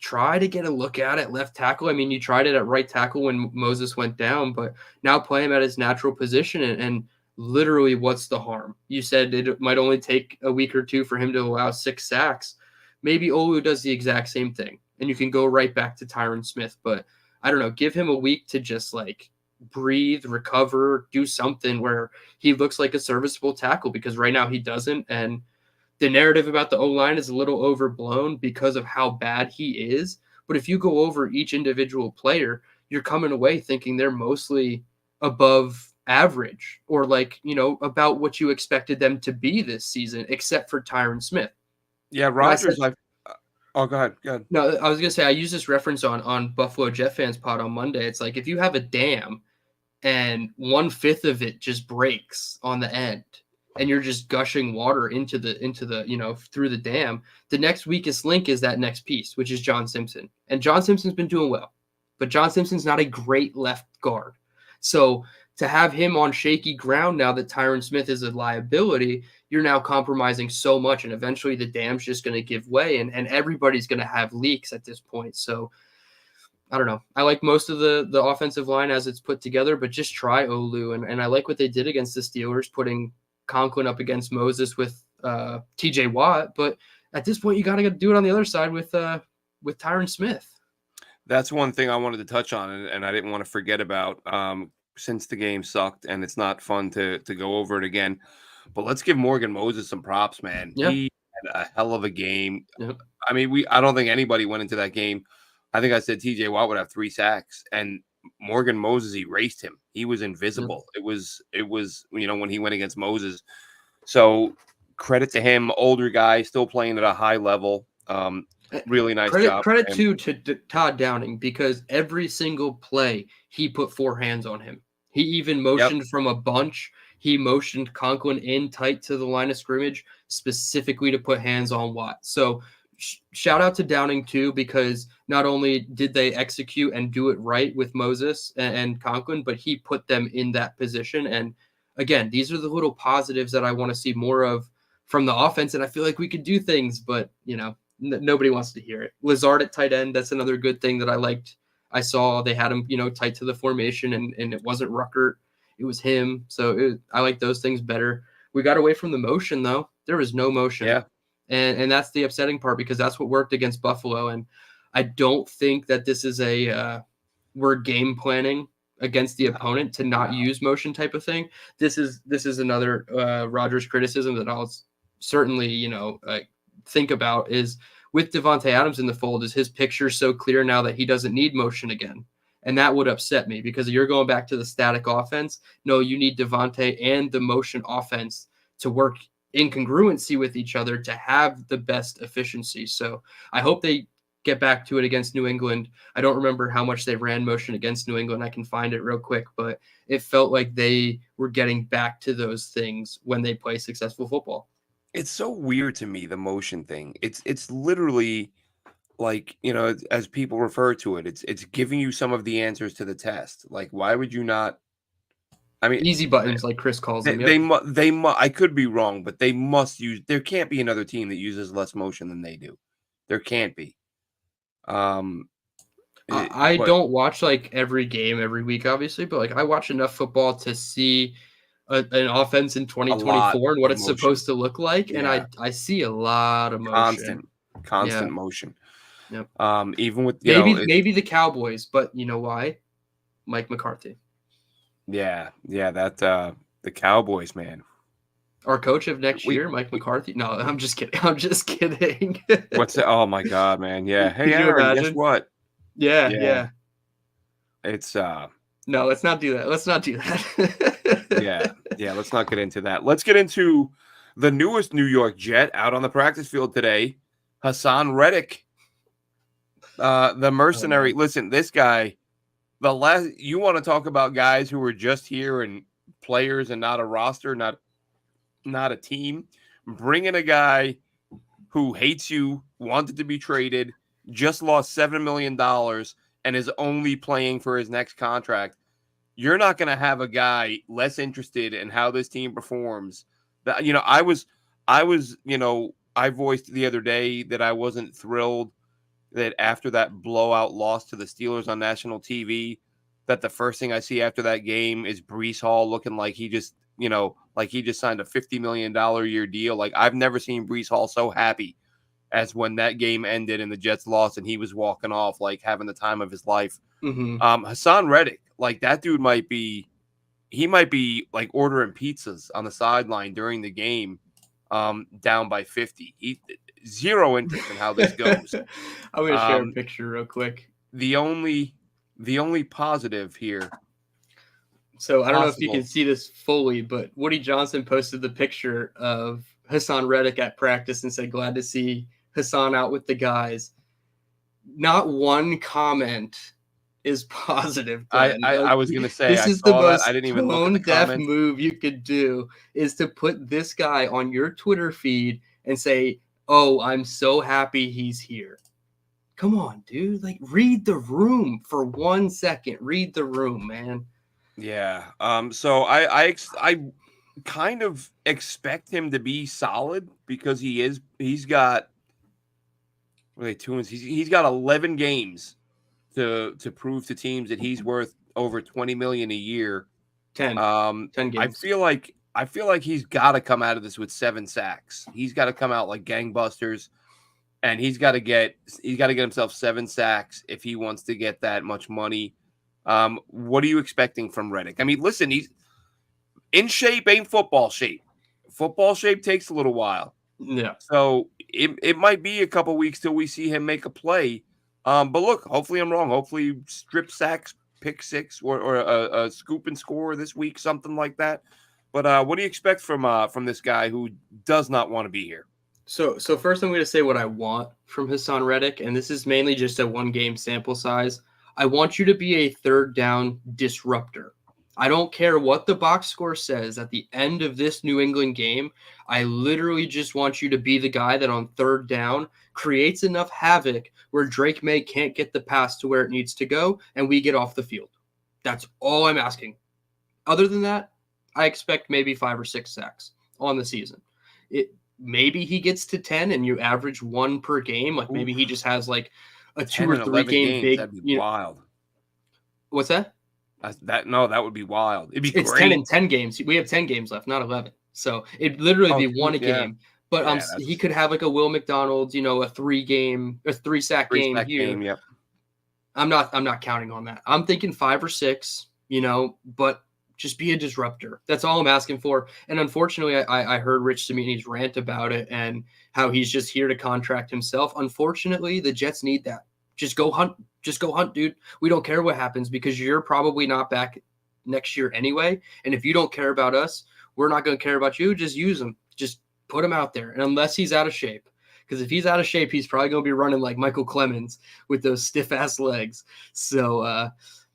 try to get a look at left tackle. I mean, you tried it at right tackle when Moses went down, but now play him at his natural position and literally what's the harm? You said it might only take a week or two for him to allow 6 sacks. Maybe Olu does the exact same thing and you can go right back to Tyron Smith, but I don't know, give him a week to just like breathe, recover, do something where he looks like a serviceable tackle because right now he doesn't. And the narrative about the O-line is a little overblown because of how bad he is. But if you go over each individual player, you're coming away thinking they're mostly above average or like, about what you expected them to be this season, except for Tyron Smith. Yeah, Rodgers. Go ahead. No, I was going to say, I use this reference on Buffalo Jet Fans pod on Monday. It's like if you have a dam and 1/5 of it just breaks on the end, and you're just gushing water into the through the dam, the next weakest link is that next piece, which is John Simpson. And John Simpson's been doing well, but John Simpson's not a great left guard. So to have him on shaky ground now that Tyron Smith is a liability, you're now compromising so much, and eventually the dam's just going to give way, and everybody's going to have leaks at this point. So I don't know. I like most of the offensive line as it's put together, but just try Olu. And I like what they did against the Steelers, putting Conklin up against Moses with TJ Watt, but at this point you got to do it on the other side with Tyron Smith. That's one thing I wanted to touch on, and I didn't want to forget about since the game sucked, and it's not fun to go over it again. But let's give Morgan Moses some props, man. Yeah. He had a hell of a game. Yep. I mean, I don't think anybody went into that game. I think I said TJ Watt would have 3 sacks, and Morgan Moses erased him. He was invisible. It was when he went against Moses. So credit to him, older guy, still playing at a high level. Really nice job. Credit to Todd Downing, because every single play he put 4 hands on him. He even motioned from a bunch. He motioned Conklin in tight to the line of scrimmage specifically to put hands on Watt. So shout out to Downing too, because not only did they execute and do it right with Moses and Conklin, but he put them in that position. And again, these are the little positives that I want to see more of from the offense. And I feel like we could do things, but nobody wants to hear it. Lazard at tight end, that's another good thing that I liked. I saw they had him, tight to the formation, and it wasn't Ruckert. It was him. So I like those things better. We got away from the motion, though. There was no motion. Yeah. And that's the upsetting part, because that's what worked against Buffalo. And I don't think that this is we're game planning against the opponent to not use motion type of thing. This is another Rodgers criticism that I'll certainly, think about is with Davante Adams in the fold, is his picture so clear now that he doesn't need motion again. And that would upset me, because you're going back to the static offense. No, you need Davante and the motion offense to work in congruency with each other to have the best efficiency. So I hope they get back to it against New England. I don't remember how much they ran motion against New England. I can find it real quick, but it felt like they were getting back to those things when they play successful football. It's so weird to me, the motion thing. It's literally like, as people refer to it, it's giving you some of the answers to the test. Like, why would you not? I mean, Easy buttons, like Chris calls them. I could be wrong, but they must use. There can't be another team that uses less motion than they do. There can't be. I don't watch like every game every week, obviously, but like I watch enough football to see an offense in 2024 and what it's supposed to look like, and I see a lot of motion, constant motion. Yep. Even with maybe the Cowboys, but you know why? Mike McCarthy. Yeah, that the Cowboys, man. Our coach of next year, Mike McCarthy. No, I'm just kidding. I'm just kidding. What's that? Oh my God, man. Yeah. Hey, Could you Aaron, imagine? guess what? Yeah. It's no, let's not do that. Let's not do that. yeah. Let's not get into that. Let's get into the newest New York Jet out on the practice field today, Haason Reddick, the mercenary. Listen, this guy. You want to talk about guys who were just here and players and not a roster, not a team. Bringing a guy who hates you, wanted to be traded, just lost $7 million, and is only playing for his next contract. You're not going to have a guy less interested in how this team performs. That I voiced the other day that I wasn't thrilled that after that blowout loss to the Steelers on national TV, that the first thing I see after that game is Breece Hall looking like he just signed a $50 million a year deal. Like, I've never seen Breece Hall so happy as when that game ended and the Jets lost and he was walking off, like having the time of his life. Mm-hmm. Haason Reddick, like that dude might be like ordering pizzas on the sideline during the game, down by 50. He zero interest in how this goes. I'm gonna share a picture real quick. The only positive here. So I don't know if you can see this fully, but Woody Johnson posted the picture of Haason Reddick at practice and said, "Glad to see Haason out with the guys." Not one comment is positive. I was gonna say this is the most tone-deaf move you could do, is to put this guy on your Twitter feed and say, "Oh, I'm so happy he's here." Come on, dude. Like, read the room for 1 second. Read the room, man. Yeah. So I kind of expect him to be solid because he's got he's got 11 games to prove to teams that he's worth over $20 million a year. 10 games. I feel like he's got to come out of this with 7 sacks. He's got to come out like gangbusters, and he's got to get himself 7 sacks if he wants to get that much money. What are you expecting from Reddick? I mean, listen, he's in shape, ain't football shape. Football shape takes a little while. Yeah. So it might be a couple weeks till we see him make a play. But look, hopefully I'm wrong. Hopefully strip sacks, pick six, or a scoop and score this week, something like that. But what do you expect from this guy who does not want to be here? So first I'm going to say what I want from Haason Reddick, and this is mainly just a 1-game sample size. I want you to be a third down disruptor. I don't care what the box score says at the end of this New England game. I literally just want you to be the guy that on third down creates enough havoc where Drake May can't get the pass to where it needs to go and we get off the field. That's all I'm asking. Other than that, I expect maybe 5 or 6 sacks on the season. Maybe he gets to 10 and you average 1 per game. Like maybe he just has like a 2 or 3 game big. That'd be wild. What's that? That would be wild. It'd be it's great. 10 in 10 games. We have 10 games left, not 11. So it'd literally be 1 a game. But he could have like a Will McDonald, a 3-sack game here. Yep. I'm not counting on that. I'm thinking 5 or 6, but just be a disruptor. That's all I'm asking for. And unfortunately, I heard Rich Cimini's rant about it and how he's just here to contract himself. Unfortunately, the Jets need that. Just go hunt. Just go hunt, dude. We don't care what happens because you're probably not back next year anyway. And if you don't care about us, we're not going to care about you. Just use him. Just put him out there. And unless he's out of shape, because if he's out of shape, he's probably going to be running like Michael Clemens with those stiff ass legs. So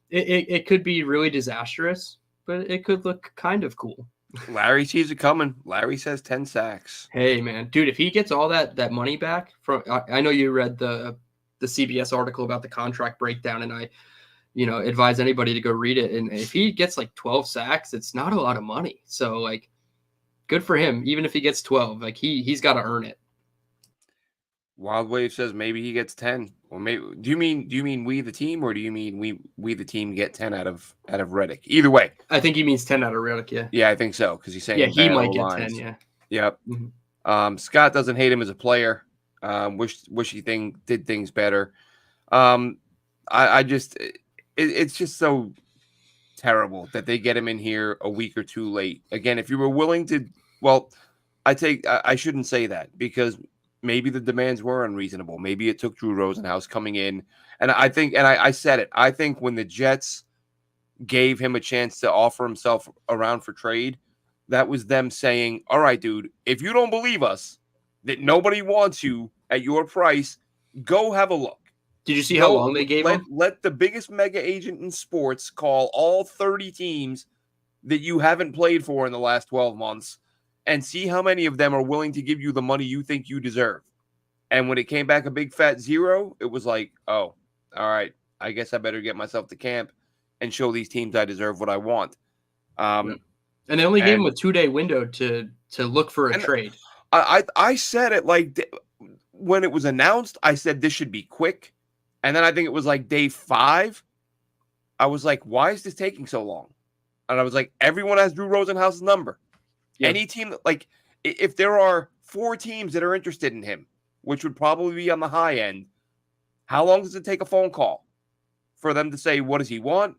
it could be really disastrous, but it could look kind of cool. Larry sees it coming. Larry says 10 sacks. Hey man, dude, if he gets all that money back from, I know you read the CBS article about the contract breakdown, and I advise anybody to go read it. And if he gets like 12 sacks, it's not a lot of money. So like, good for him. Even if he gets 12, like he's got to earn it. Wild Wave says maybe he gets 10. Or maybe do you mean we the team, or do you mean we the team get 10 out of Reddick? Either way, I think he means 10 out of Reddick. Yeah. Yeah, I think so, because he's saying He might get O-lines. 10. Yeah. Yep. Mm-hmm. Scott doesn't hate him as a player. Wish he did things better. I just it's just so terrible that they get him in here a week or two late. Again, if you were willing to, well, I shouldn't say that, because maybe the demands were unreasonable. Maybe it took Drew Rosenhaus coming in. And I think, and I said it, I think when the Jets gave him a chance to offer himself around for trade, that was them saying, all right, dude, if you don't believe us that nobody wants you at your price, go have a look. Did you see how long they gave him? Let the biggest mega agent in sports call all 30 teams that you haven't played for in the last 12 months and see how many of them are willing to give you the money you think you deserve. And when it came back a big fat 0, it was like, oh, all right, I guess I better get myself to camp and show these teams I deserve what I want. And they only gave him a 2-day window to look for a trade. I said it like when it was announced, I said this should be quick. And then I think it was like day 5. I was like, why is this taking so long? And I was like, everyone has Drew Rosenhaus' number. Yeah. Any team, like, if there are 4 teams that are interested in him, which would probably be on the high end, how long does it take a phone call for them to say, what does he want?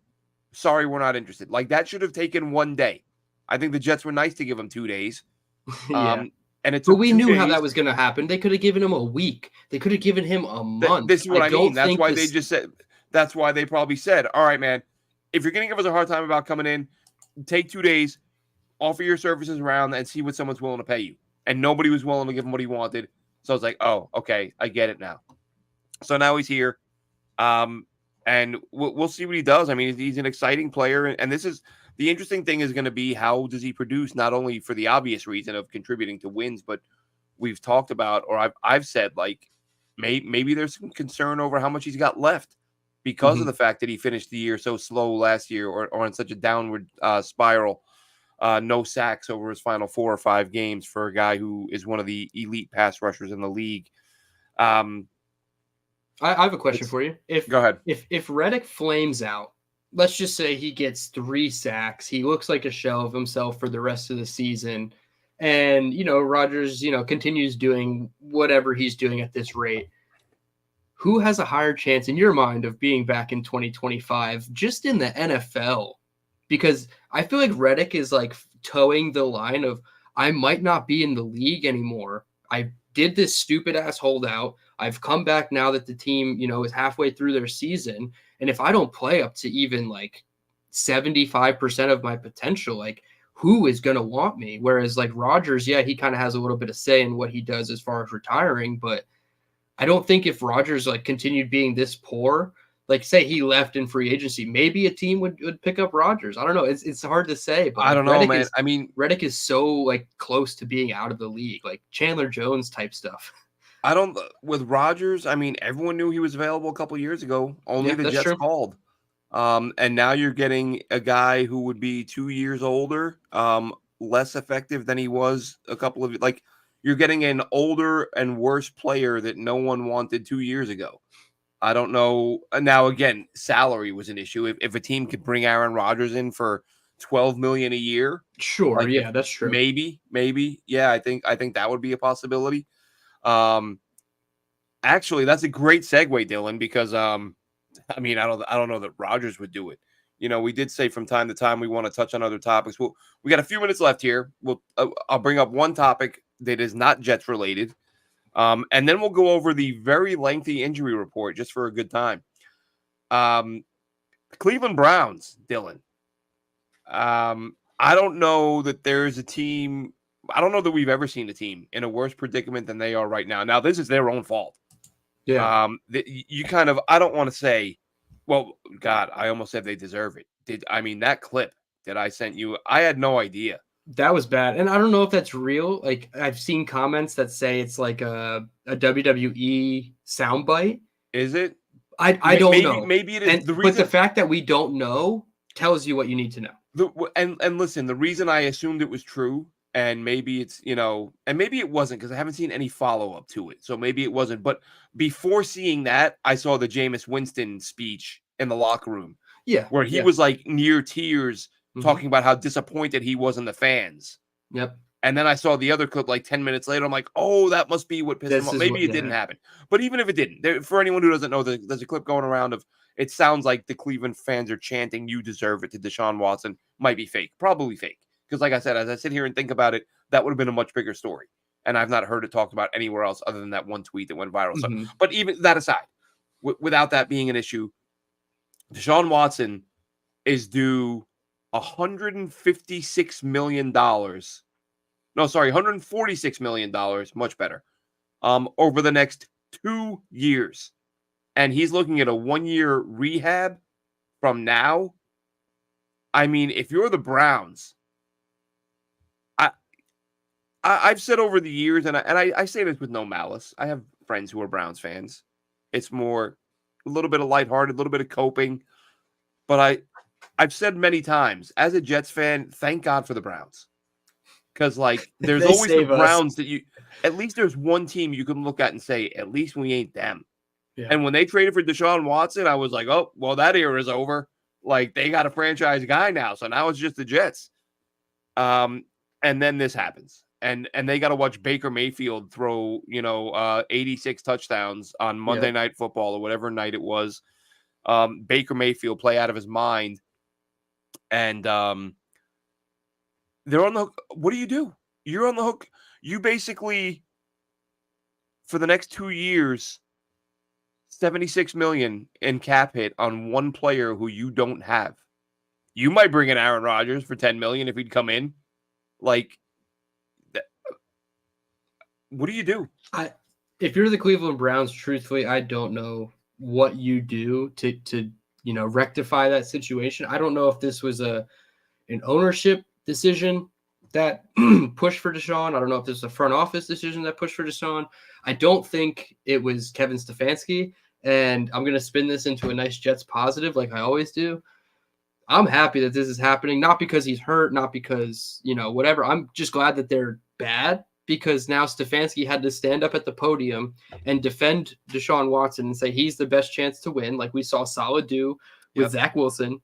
Sorry, we're not interested. Like, that should have taken 1 day. I think the Jets were nice to give him 2 days. Yeah. And it took but we 2 knew days. How that was going to happen. They could have given him a week. They could have given him a month. This is what I mean. That's why they just said, that's why they probably said, all right, man, if you're going to give us a hard time about coming in, take 2 days, offer your services around, and see what someone's willing to pay you. And nobody was willing to give him what he wanted. So I was like, oh, okay, I get it now. So now he's here. And we'll see what he does. I mean, he's an exciting player. And this is the interesting thing is going to be, how does he produce, not only for the obvious reason of contributing to wins, but we've talked about, or I've said, like, maybe there's some concern over how much he's got left because of the fact that he finished the year so slow last year, or on such a downward spiral. No sacks over his final 4 or 5 games for a guy who is one of the elite pass rushers in the league. I have a question for you. Go ahead. If Reddick flames out, let's just say he gets 3 sacks, he looks like a shell of himself for the rest of the season, and Rodgers continues doing whatever he's doing at this rate, who has a higher chance in your mind of being back in 2025 just in the NFL? Because I feel like Reddick is like towing the line of, I might not be in the league anymore. I did this stupid ass holdout. I've come back now that the team, is halfway through their season. And if I don't play up to even like 75% of my potential, like, who is going to want me? Whereas like Rodgers, yeah, he kind of has a little bit of say in what he does as far as retiring. But I don't think if Rodgers like continued being this poor, like say he left in free agency, maybe a team would pick up Rodgers. I don't know. It's hard to say, but I don't know, man. Reddick is so like close to being out of the league, like Chandler Jones type stuff. With Rodgers, I mean, everyone knew he was available a couple of years ago. Only the Jets called. And now you're getting a guy who would be 2 years older, less effective than he was a couple of, like, you're getting an older and worse player that no one wanted 2 years ago. I don't know. Now, again, salary was an issue. If a team could bring Aaron Rodgers in for $12 million a year, sure, yeah, that's true. Maybe, yeah, I think that would be a possibility. Actually, that's a great segue, Dylan, because I mean, I don't know that Rodgers would do it. We did say from time to time we want to touch on other topics. Well, we got a few minutes left here. I'll bring up one topic that is not Jets related. And then we'll go over the very lengthy injury report just for a good time. Cleveland Browns, Dylan. I don't know that there's a team. I don't know that we've ever seen a team in a worse predicament than they are right now. Now, this is their own fault. Yeah. You kind of, I don't want to say, well, God, I almost said they deserve it. That clip that I sent you, I had no idea. That was bad. And I don't know if that's real. Like, I've seen comments that say it's like a WWE soundbite. Is it? I don't Maybe know. maybe it is. And but the fact that we don't know tells you what you need to know. And listen, the reason I assumed it was true, and maybe it's, and maybe it wasn't because I haven't seen any follow-up to it. So maybe it wasn't. But before seeing that, I saw the Jameis Winston speech in the locker room. Yeah. Where he was like near tears talking about how disappointed he was in the fans. Yep. And then I saw the other clip like 10 minutes later. I'm like, oh, that must be what pissed him off. Maybe it didn't happen. But even if it didn't, for anyone who doesn't know, there's a clip going around of it sounds like the Cleveland fans are chanting, "You deserve it" to Deshaun Watson. Might be fake. Probably fake. Because like I said, as I sit here and think about it, that would have been a much bigger story. And I've not heard it talked about anywhere else other than that one tweet that went viral. So, but even that aside, without that being an issue, Deshaun Watson is due $156 million. No, sorry, $146 million. Much better. Over the next 2 years. And he's looking at a 1-year rehab from now. I mean, if you're the Browns, I've said over the years, and I say this with no malice. I have friends who are Browns fans. It's more a little bit of lighthearted, a little bit of coping. But I've said many times, as a Jets fan, thank God for the Browns. Because, like, there's always the Browns that at least there's one team you can look at and say, at least we ain't them. Yeah. And when they traded for Deshaun Watson, I was like, oh, well, that era is over. Like, they got a franchise guy now. So now it's just the Jets. And then this happens. And they got to watch Baker Mayfield throw, 86 touchdowns on Monday Night Football or whatever night it was. Baker Mayfield play out of his mind. And they're on the hook. What do? You're on the hook. You basically, for the next 2 years, $76 million in cap hit on one player who you don't have. You might bring in Aaron Rodgers for $10 million if he'd come in. Like, what do you do? If you're the Cleveland Browns, truthfully, I don't know what you do to rectify that situation. I don't know if this was an ownership decision that pushed for Deshaun. I don't know if this is a front office decision that pushed for Deshaun. I don't think it was Kevin Stefanski. And I'm going to spin this into a nice Jets positive like I always do. I'm happy that this is happening, not because he's hurt, not because, whatever. I'm just glad that they're bad because now Stefanski had to stand up at the podium and defend Deshaun Watson and say he's the best chance to win, like we saw Saleh do with Zach Wilson.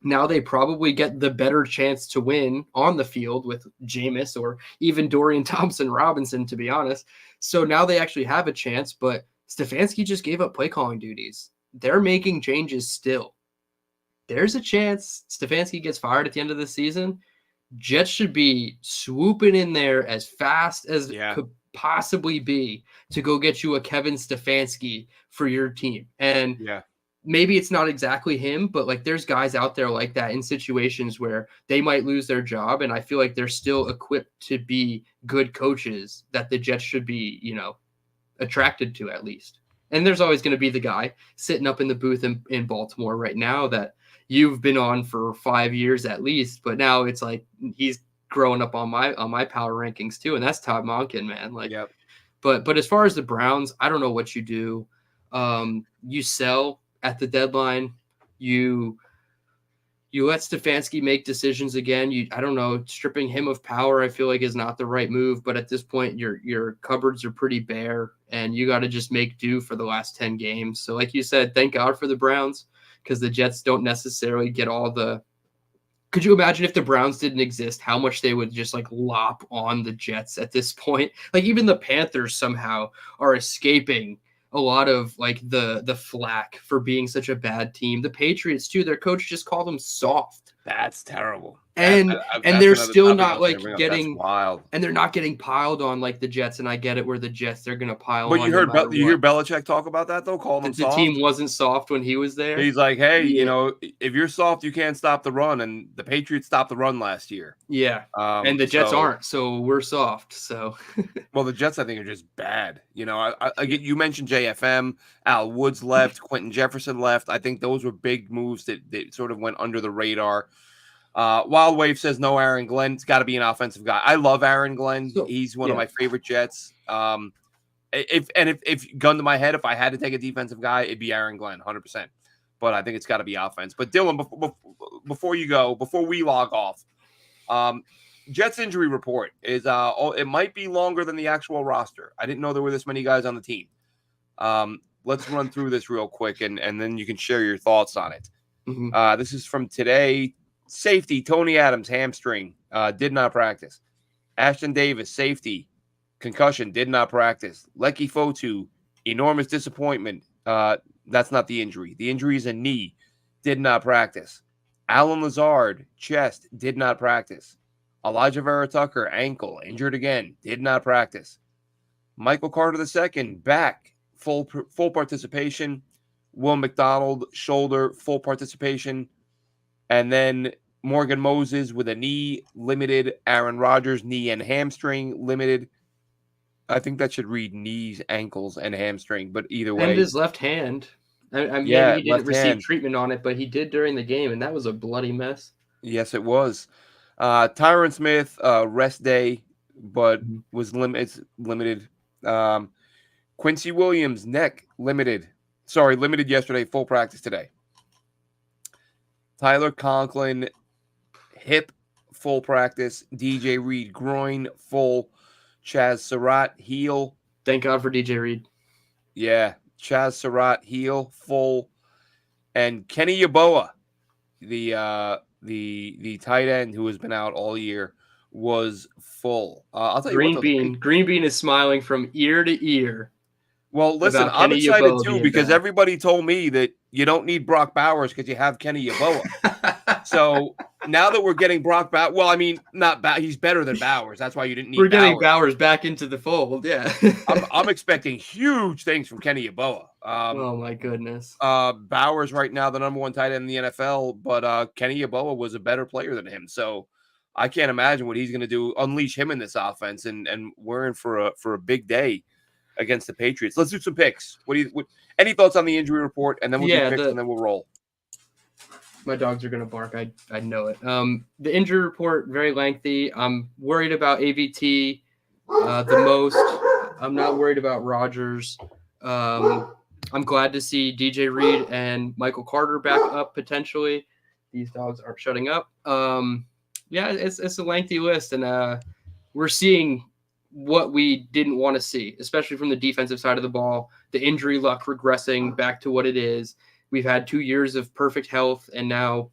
Now they probably get the better chance to win on the field with Jameis or even Dorian Thompson-Robinson, to be honest. So now they actually have a chance, but Stefanski just gave up play calling duties. They're making changes still. There's a chance Stefanski gets fired at the end of the season. Jets should be swooping in there as fast as it could possibly be to go get you a Kevin Stefanski for your team. And maybe it's not exactly him, but like there's guys out there like that in situations where they might lose their job. And I feel like they're still equipped to be good coaches that the Jets should be, attracted to at least. And there's always going to be the guy sitting up in the booth in Baltimore right now that you've been on for 5 years at least, but now it's like he's growing up on my power rankings too, and that's Todd Monken, man. Like, but as far as the Browns, I don't know what you do. You sell at the deadline. You let Stefanski make decisions again. I don't know, stripping him of power, I feel like is not the right move. But at this point, your cupboards are pretty bare, and you got to just make do for the last 10 games. So like you said, thank God for the Browns, because the Jets don't necessarily get all the – could you imagine if the Browns didn't exist, how much they would just like lop on the Jets at this point? Like even the Panthers somehow are escaping a lot of like the flack for being such a bad team. The Patriots too, their coach just called them soft. That's terrible. And That's they're another still topic I not was gonna like bring up. That's getting, wild. and they're not getting piled on like the Jets. And I get it, where the Jets, they're gonna pile But on no matter you hear what. Belichick talk about that though, calling them The team soft. wasn't soft when he was there. He's like, hey, Yeah, if you're soft, you can't stop the run, and the Patriots stopped the run last year. yeah. And the Jets So aren't, so we're soft. So well, the Jets I think are just bad. I yeah. get you mentioned JFM, Al Woods left, Quentin Jefferson left. I think those were big moves that sort of went under the radar. Wild Wave says no Aaron Glenn. It's got to be an offensive guy. I love Aaron Glenn. So He's one of yeah. my favorite Jets. If gun to my head, if I had to take a defensive guy, it'd be Aaron Glenn, 100%. But I think it's got to be offense. But Dylan, before we log off, Jets injury report is it might be longer than the actual roster. I didn't know there were this many guys on the team. Let's run through this real quick, and then you can share your thoughts on it. Mm-hmm. This is from today. Safety Tony Adams hamstring did not practice. Ashton Davis safety concussion did not practice. Lecky Fotu enormous disappointment. That's not the injury. The injury is a knee. Did not practice. Alan Lazard chest did not practice. Elijah Vera Tucker ankle injured again. Did not practice. Michael Carter II back full participation. Will McDonald shoulder full participation. And then Morgan Moses with a knee limited. Aaron Rodgers knee and hamstring limited. I think that should read knees, ankles, and hamstring. But either way, And his left hand. Maybe yeah, he didn't left receive hand. treatment on it, but he did during the game, and that was a bloody mess. Yes, it was. Tyron Smith rest day, but was limited. Quincy Williams neck limited. Sorry, limited yesterday. Full practice today. Tyler Conklin hip full practice. DJ Reed groin full. Chaz Surratt heel. Thank God for DJ Reed. Yeah, Chaz Surratt heel full, and Kenny Yeboah, the tight end who has been out all year, was full. I'll tell you what, though, Green Bean is smiling from ear to ear. Well, listen, I'm Kenny excited Yeboah too because back. everybody told me that you don't need Brock Bowers because you have Kenny Yeboah. So now that we're getting Brock Bowers, well, I mean, he's better than Bowers. That's why you didn't need. We're getting Bowers back into the fold. Yeah, I'm expecting huge things from Kenny Yeboah. Oh my goodness. Bowers right now the number one tight end in the NFL, but Kenny Yeboah was a better player than him. So I can't imagine what he's going to do. Unleash him in this offense, and we're in for a big day against the Patriots. Let's do some picks. Any thoughts on the injury report, and then we'll do picks, and then we'll roll. My dogs are gonna bark. I know it. The injury report very lengthy. I'm worried about AVT the most. I'm not worried about Rodgers. I'm glad to see DJ Reed and Michael Carter back up potentially. These dogs aren't shutting up. Yeah, it's a lengthy list, and we're seeing what we didn't want to see, especially from the defensive side of the ball. The injury luck regressing back to what it is. We've had 2 years of perfect health, and now,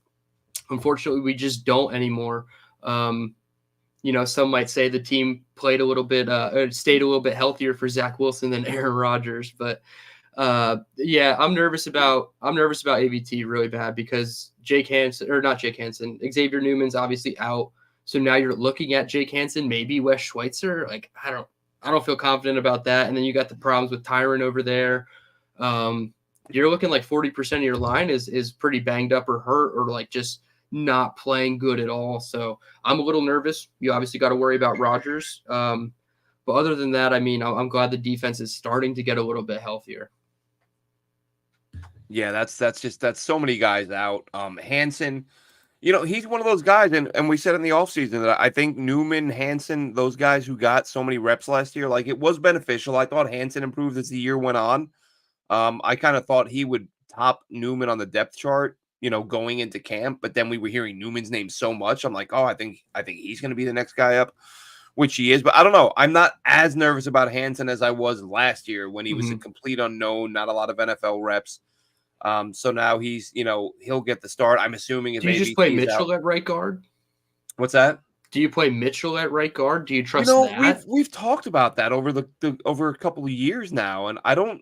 unfortunately, we just don't anymore. Some might say the team played a little bit, stayed a little bit healthier for Zach Wilson than Aaron Rodgers. But yeah, I'm nervous about AVT really bad because Xavier Newman's obviously out. So now you're looking at Jake Hansen, maybe Wes Schweitzer. Like, I don't feel confident about that. And then you got the problems with Tyron over there. You're looking like 40% of your line is pretty banged up or hurt or like just not playing good at all. So I'm a little nervous. You obviously got to worry about Rodgers. But other than that, I mean, I'm glad the defense is starting to get a little bit healthier. Yeah, that's so many guys out. Hansen, he's one of those guys, and we said in the offseason that I think Newman, Hansen, those guys who got so many reps last year, like it was beneficial. I thought Hansen improved as the year went on. I kind of thought he would top Newman on the depth chart, going into camp, but then we were hearing Newman's name so much. I'm like, oh, I think he's going to be the next guy up, which he is, but I don't know. I'm not as nervous about Hansen as I was last year when he was a complete unknown, not a lot of NFL reps. So now he's, he'll get the start. I'm assuming if do you just play Mitchell at right guard? What's that? Do you play Mitchell at right guard? Do you trust that? We've talked about that over a couple of years now, and I don't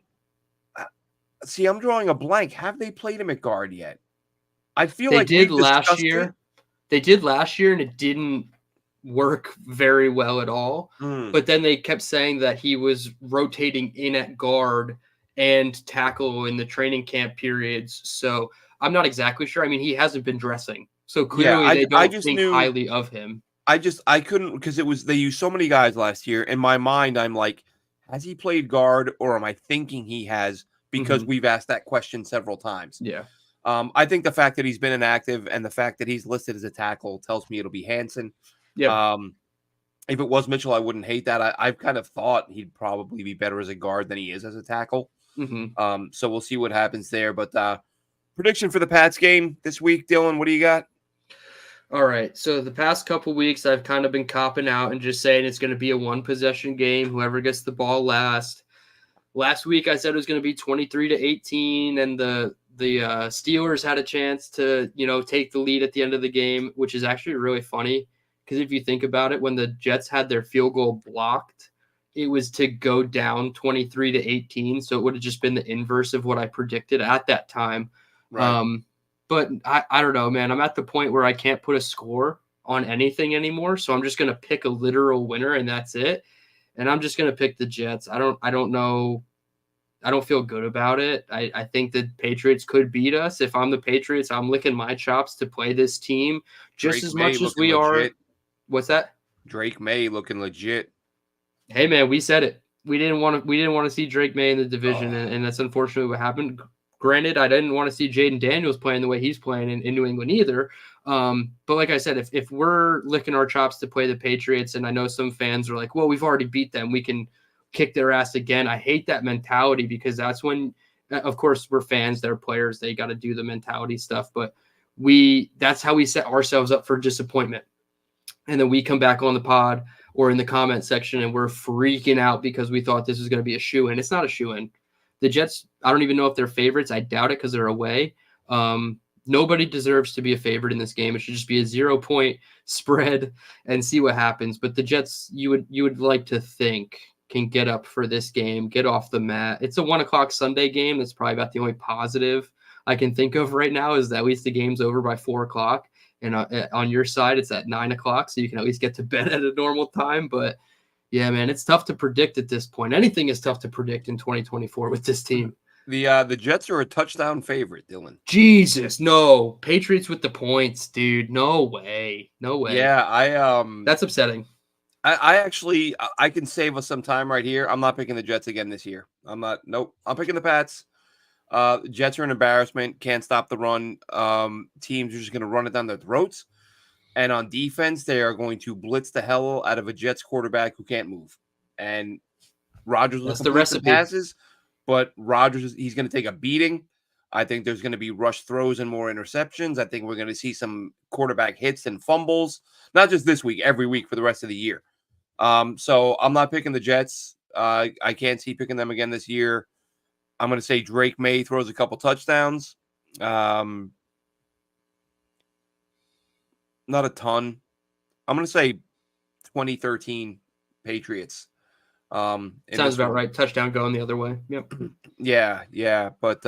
see. I'm drawing a blank. Have they played him at guard yet? I feel they like did last year. They did last year, and it didn't work very well at all. But then they kept saying that he was rotating in at guard and tackle in the training camp periods. So I'm not exactly sure. I mean, he hasn't been dressing, so Yeah, clearly they I don't just think knew. highly of him. I couldn't because they used so many guys last year. In my mind, I'm like, has he played guard or am I thinking he has? Because we've asked that question several times. Yeah. I think the fact that he's been inactive and the fact that he's listed as a tackle tells me it'll be Haason. Yeah. If it was Mitchell, I wouldn't hate that. I've kind of thought he'd probably be better as a guard than he is as a tackle. So we'll see what happens there. But prediction for the Pats game this week, Dylan, what do you got? All right. So the past couple weeks, I've kind of been copping out and just saying it's going to be a one possession game. Whoever gets the ball last. Last week, I said it was going to be 23-18, and the Steelers had a chance to take the lead at the end of the game, which is actually really funny because if you think about it, when the Jets had their field goal blocked, it was to go down 23-18, so it would have just been the inverse of what I predicted at that time. Right. But I don't know, man. I'm at the point where I can't put a score on anything anymore, so I'm just going to pick a literal winner, and that's it. And I'm just going to pick the Jets. I don't know. I don't feel good about it. I think the Patriots could beat us. If I'm the Patriots, I'm licking my chops to play this team just as much as we are. What's that? Drake May looking legit. Hey man, we said it. We didn't want to see Drake May in the division, and that's unfortunately what happened. Granted, I didn't want to see Jaden Daniels playing the way he's playing in New England either. But like I said, if we're licking our chops to play the Patriots, and I know some fans are like, well, we've already beat them, we can kick their ass again. I hate that mentality because that's when, of course, we're fans, they're players, they got to do the mentality stuff. But that's how we set ourselves up for disappointment. And then we come back on the pod or in the comment section and we're freaking out because we thought this was going to be a shoe-in. It's not a shoe-in. The Jets, I don't even know if they're favorites. I doubt it because they're away. Nobody deserves to be a favorite in this game. It should just be a 0-point spread and see what happens. But the Jets, you would like to think, can get up for this game, get off the mat. It's a 1:00 Sunday game. That's probably about the only positive I can think of right now is that at least the game's over by 4:00. And on your side, it's at 9:00, so you can at least get to bed at a normal time. But yeah, man, it's tough to predict at this point. Anything is tough to predict in 2024 with this team. The Jets are a touchdown favorite, Dylan. Jesus, no. Patriots with the points, dude. No way. No way. Yeah, that's upsetting. I actually I can save us some time right here. I'm not picking the Jets again this year. Nope. I'm picking the Pats. Jets are an embarrassment. Can't stop the run. Teams are just going to run it down their throats. And on defense, they are going to blitz the hell out of a Jets quarterback who can't move. And Rodgers will complete the passes, but Rodgers, he's going to take a beating. I think there's going to be rush throws and more interceptions. I think we're going to see some quarterback hits and fumbles, not just this week, every week for the rest of the year. So I'm not picking the Jets. I can't see picking them again this year. I'm going to say Drake May throws a couple touchdowns. Not a ton. I'm going to say 2013 Patriots. Sounds about right. Touchdown going the other way. Yep. Yeah. But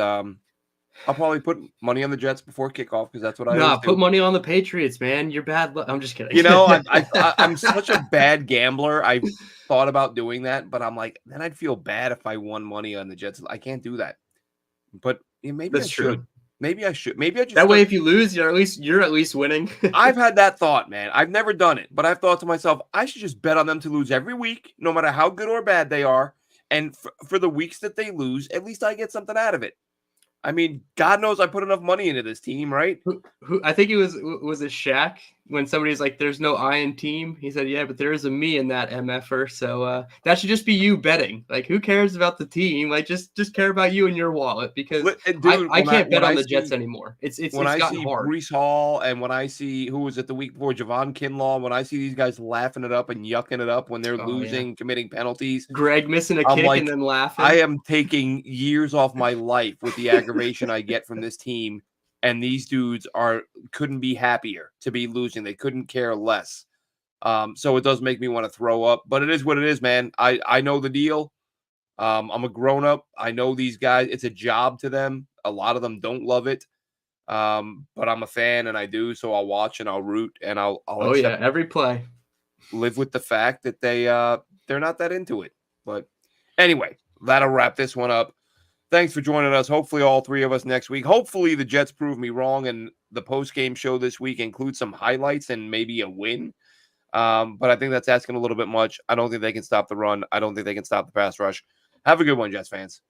I'll probably put money on the Jets before kickoff because that's what I always do. Put money on the Patriots, man. You're bad. I'm just kidding. You know, I'm such a bad gambler. I thought about doing that, but I'm like, then I'd feel bad if I won money on the Jets. I can't do that. But maybe that's I should. True. Maybe I should. Maybe I just that way. If you lose, you're at least winning. I've had that thought, man. I've never done it, but I've thought to myself, I should just bet on them to lose every week, no matter how good or bad they are. And for the weeks that they lose, at least I get something out of it. I mean, God knows I put enough money into this team, right? Who I think it was it Shaq when somebody's like, "There's no I in team." He said, "Yeah, but there is a me in that MFer." So that should just be you betting. Like, who cares about the team? Like, just care about you and your wallet because dude, I can't bet on the Jets anymore. It's when I gotten see hard. Breece Hall and when I see who was it the week before Javon Kinlaw, when I see these guys laughing it up and yucking it up when they're losing, committing penalties, Greg missing a kick and then laughing. I am taking years off my life with the aggravation I get from this team. And these dudes couldn't be happier to be losing. They couldn't care less. So it does make me want to throw up, but it is what it is, man. I know the deal. I'm a grown up. I know these guys. It's a job to them. A lot of them don't love it. But I'm a fan and I do, so I'll watch and I'll root and I'll Oh accept, yeah, every play. live with the fact that they're not that into it. But anyway, that'll wrap this one up. Thanks for joining us. Hopefully, all three of us next week. Hopefully, the Jets prove me wrong and the post-game show this week includes some highlights and maybe a win. But I think that's asking a little bit much. I don't think they can stop the run. I don't think they can stop the pass rush. Have a good one, Jets fans.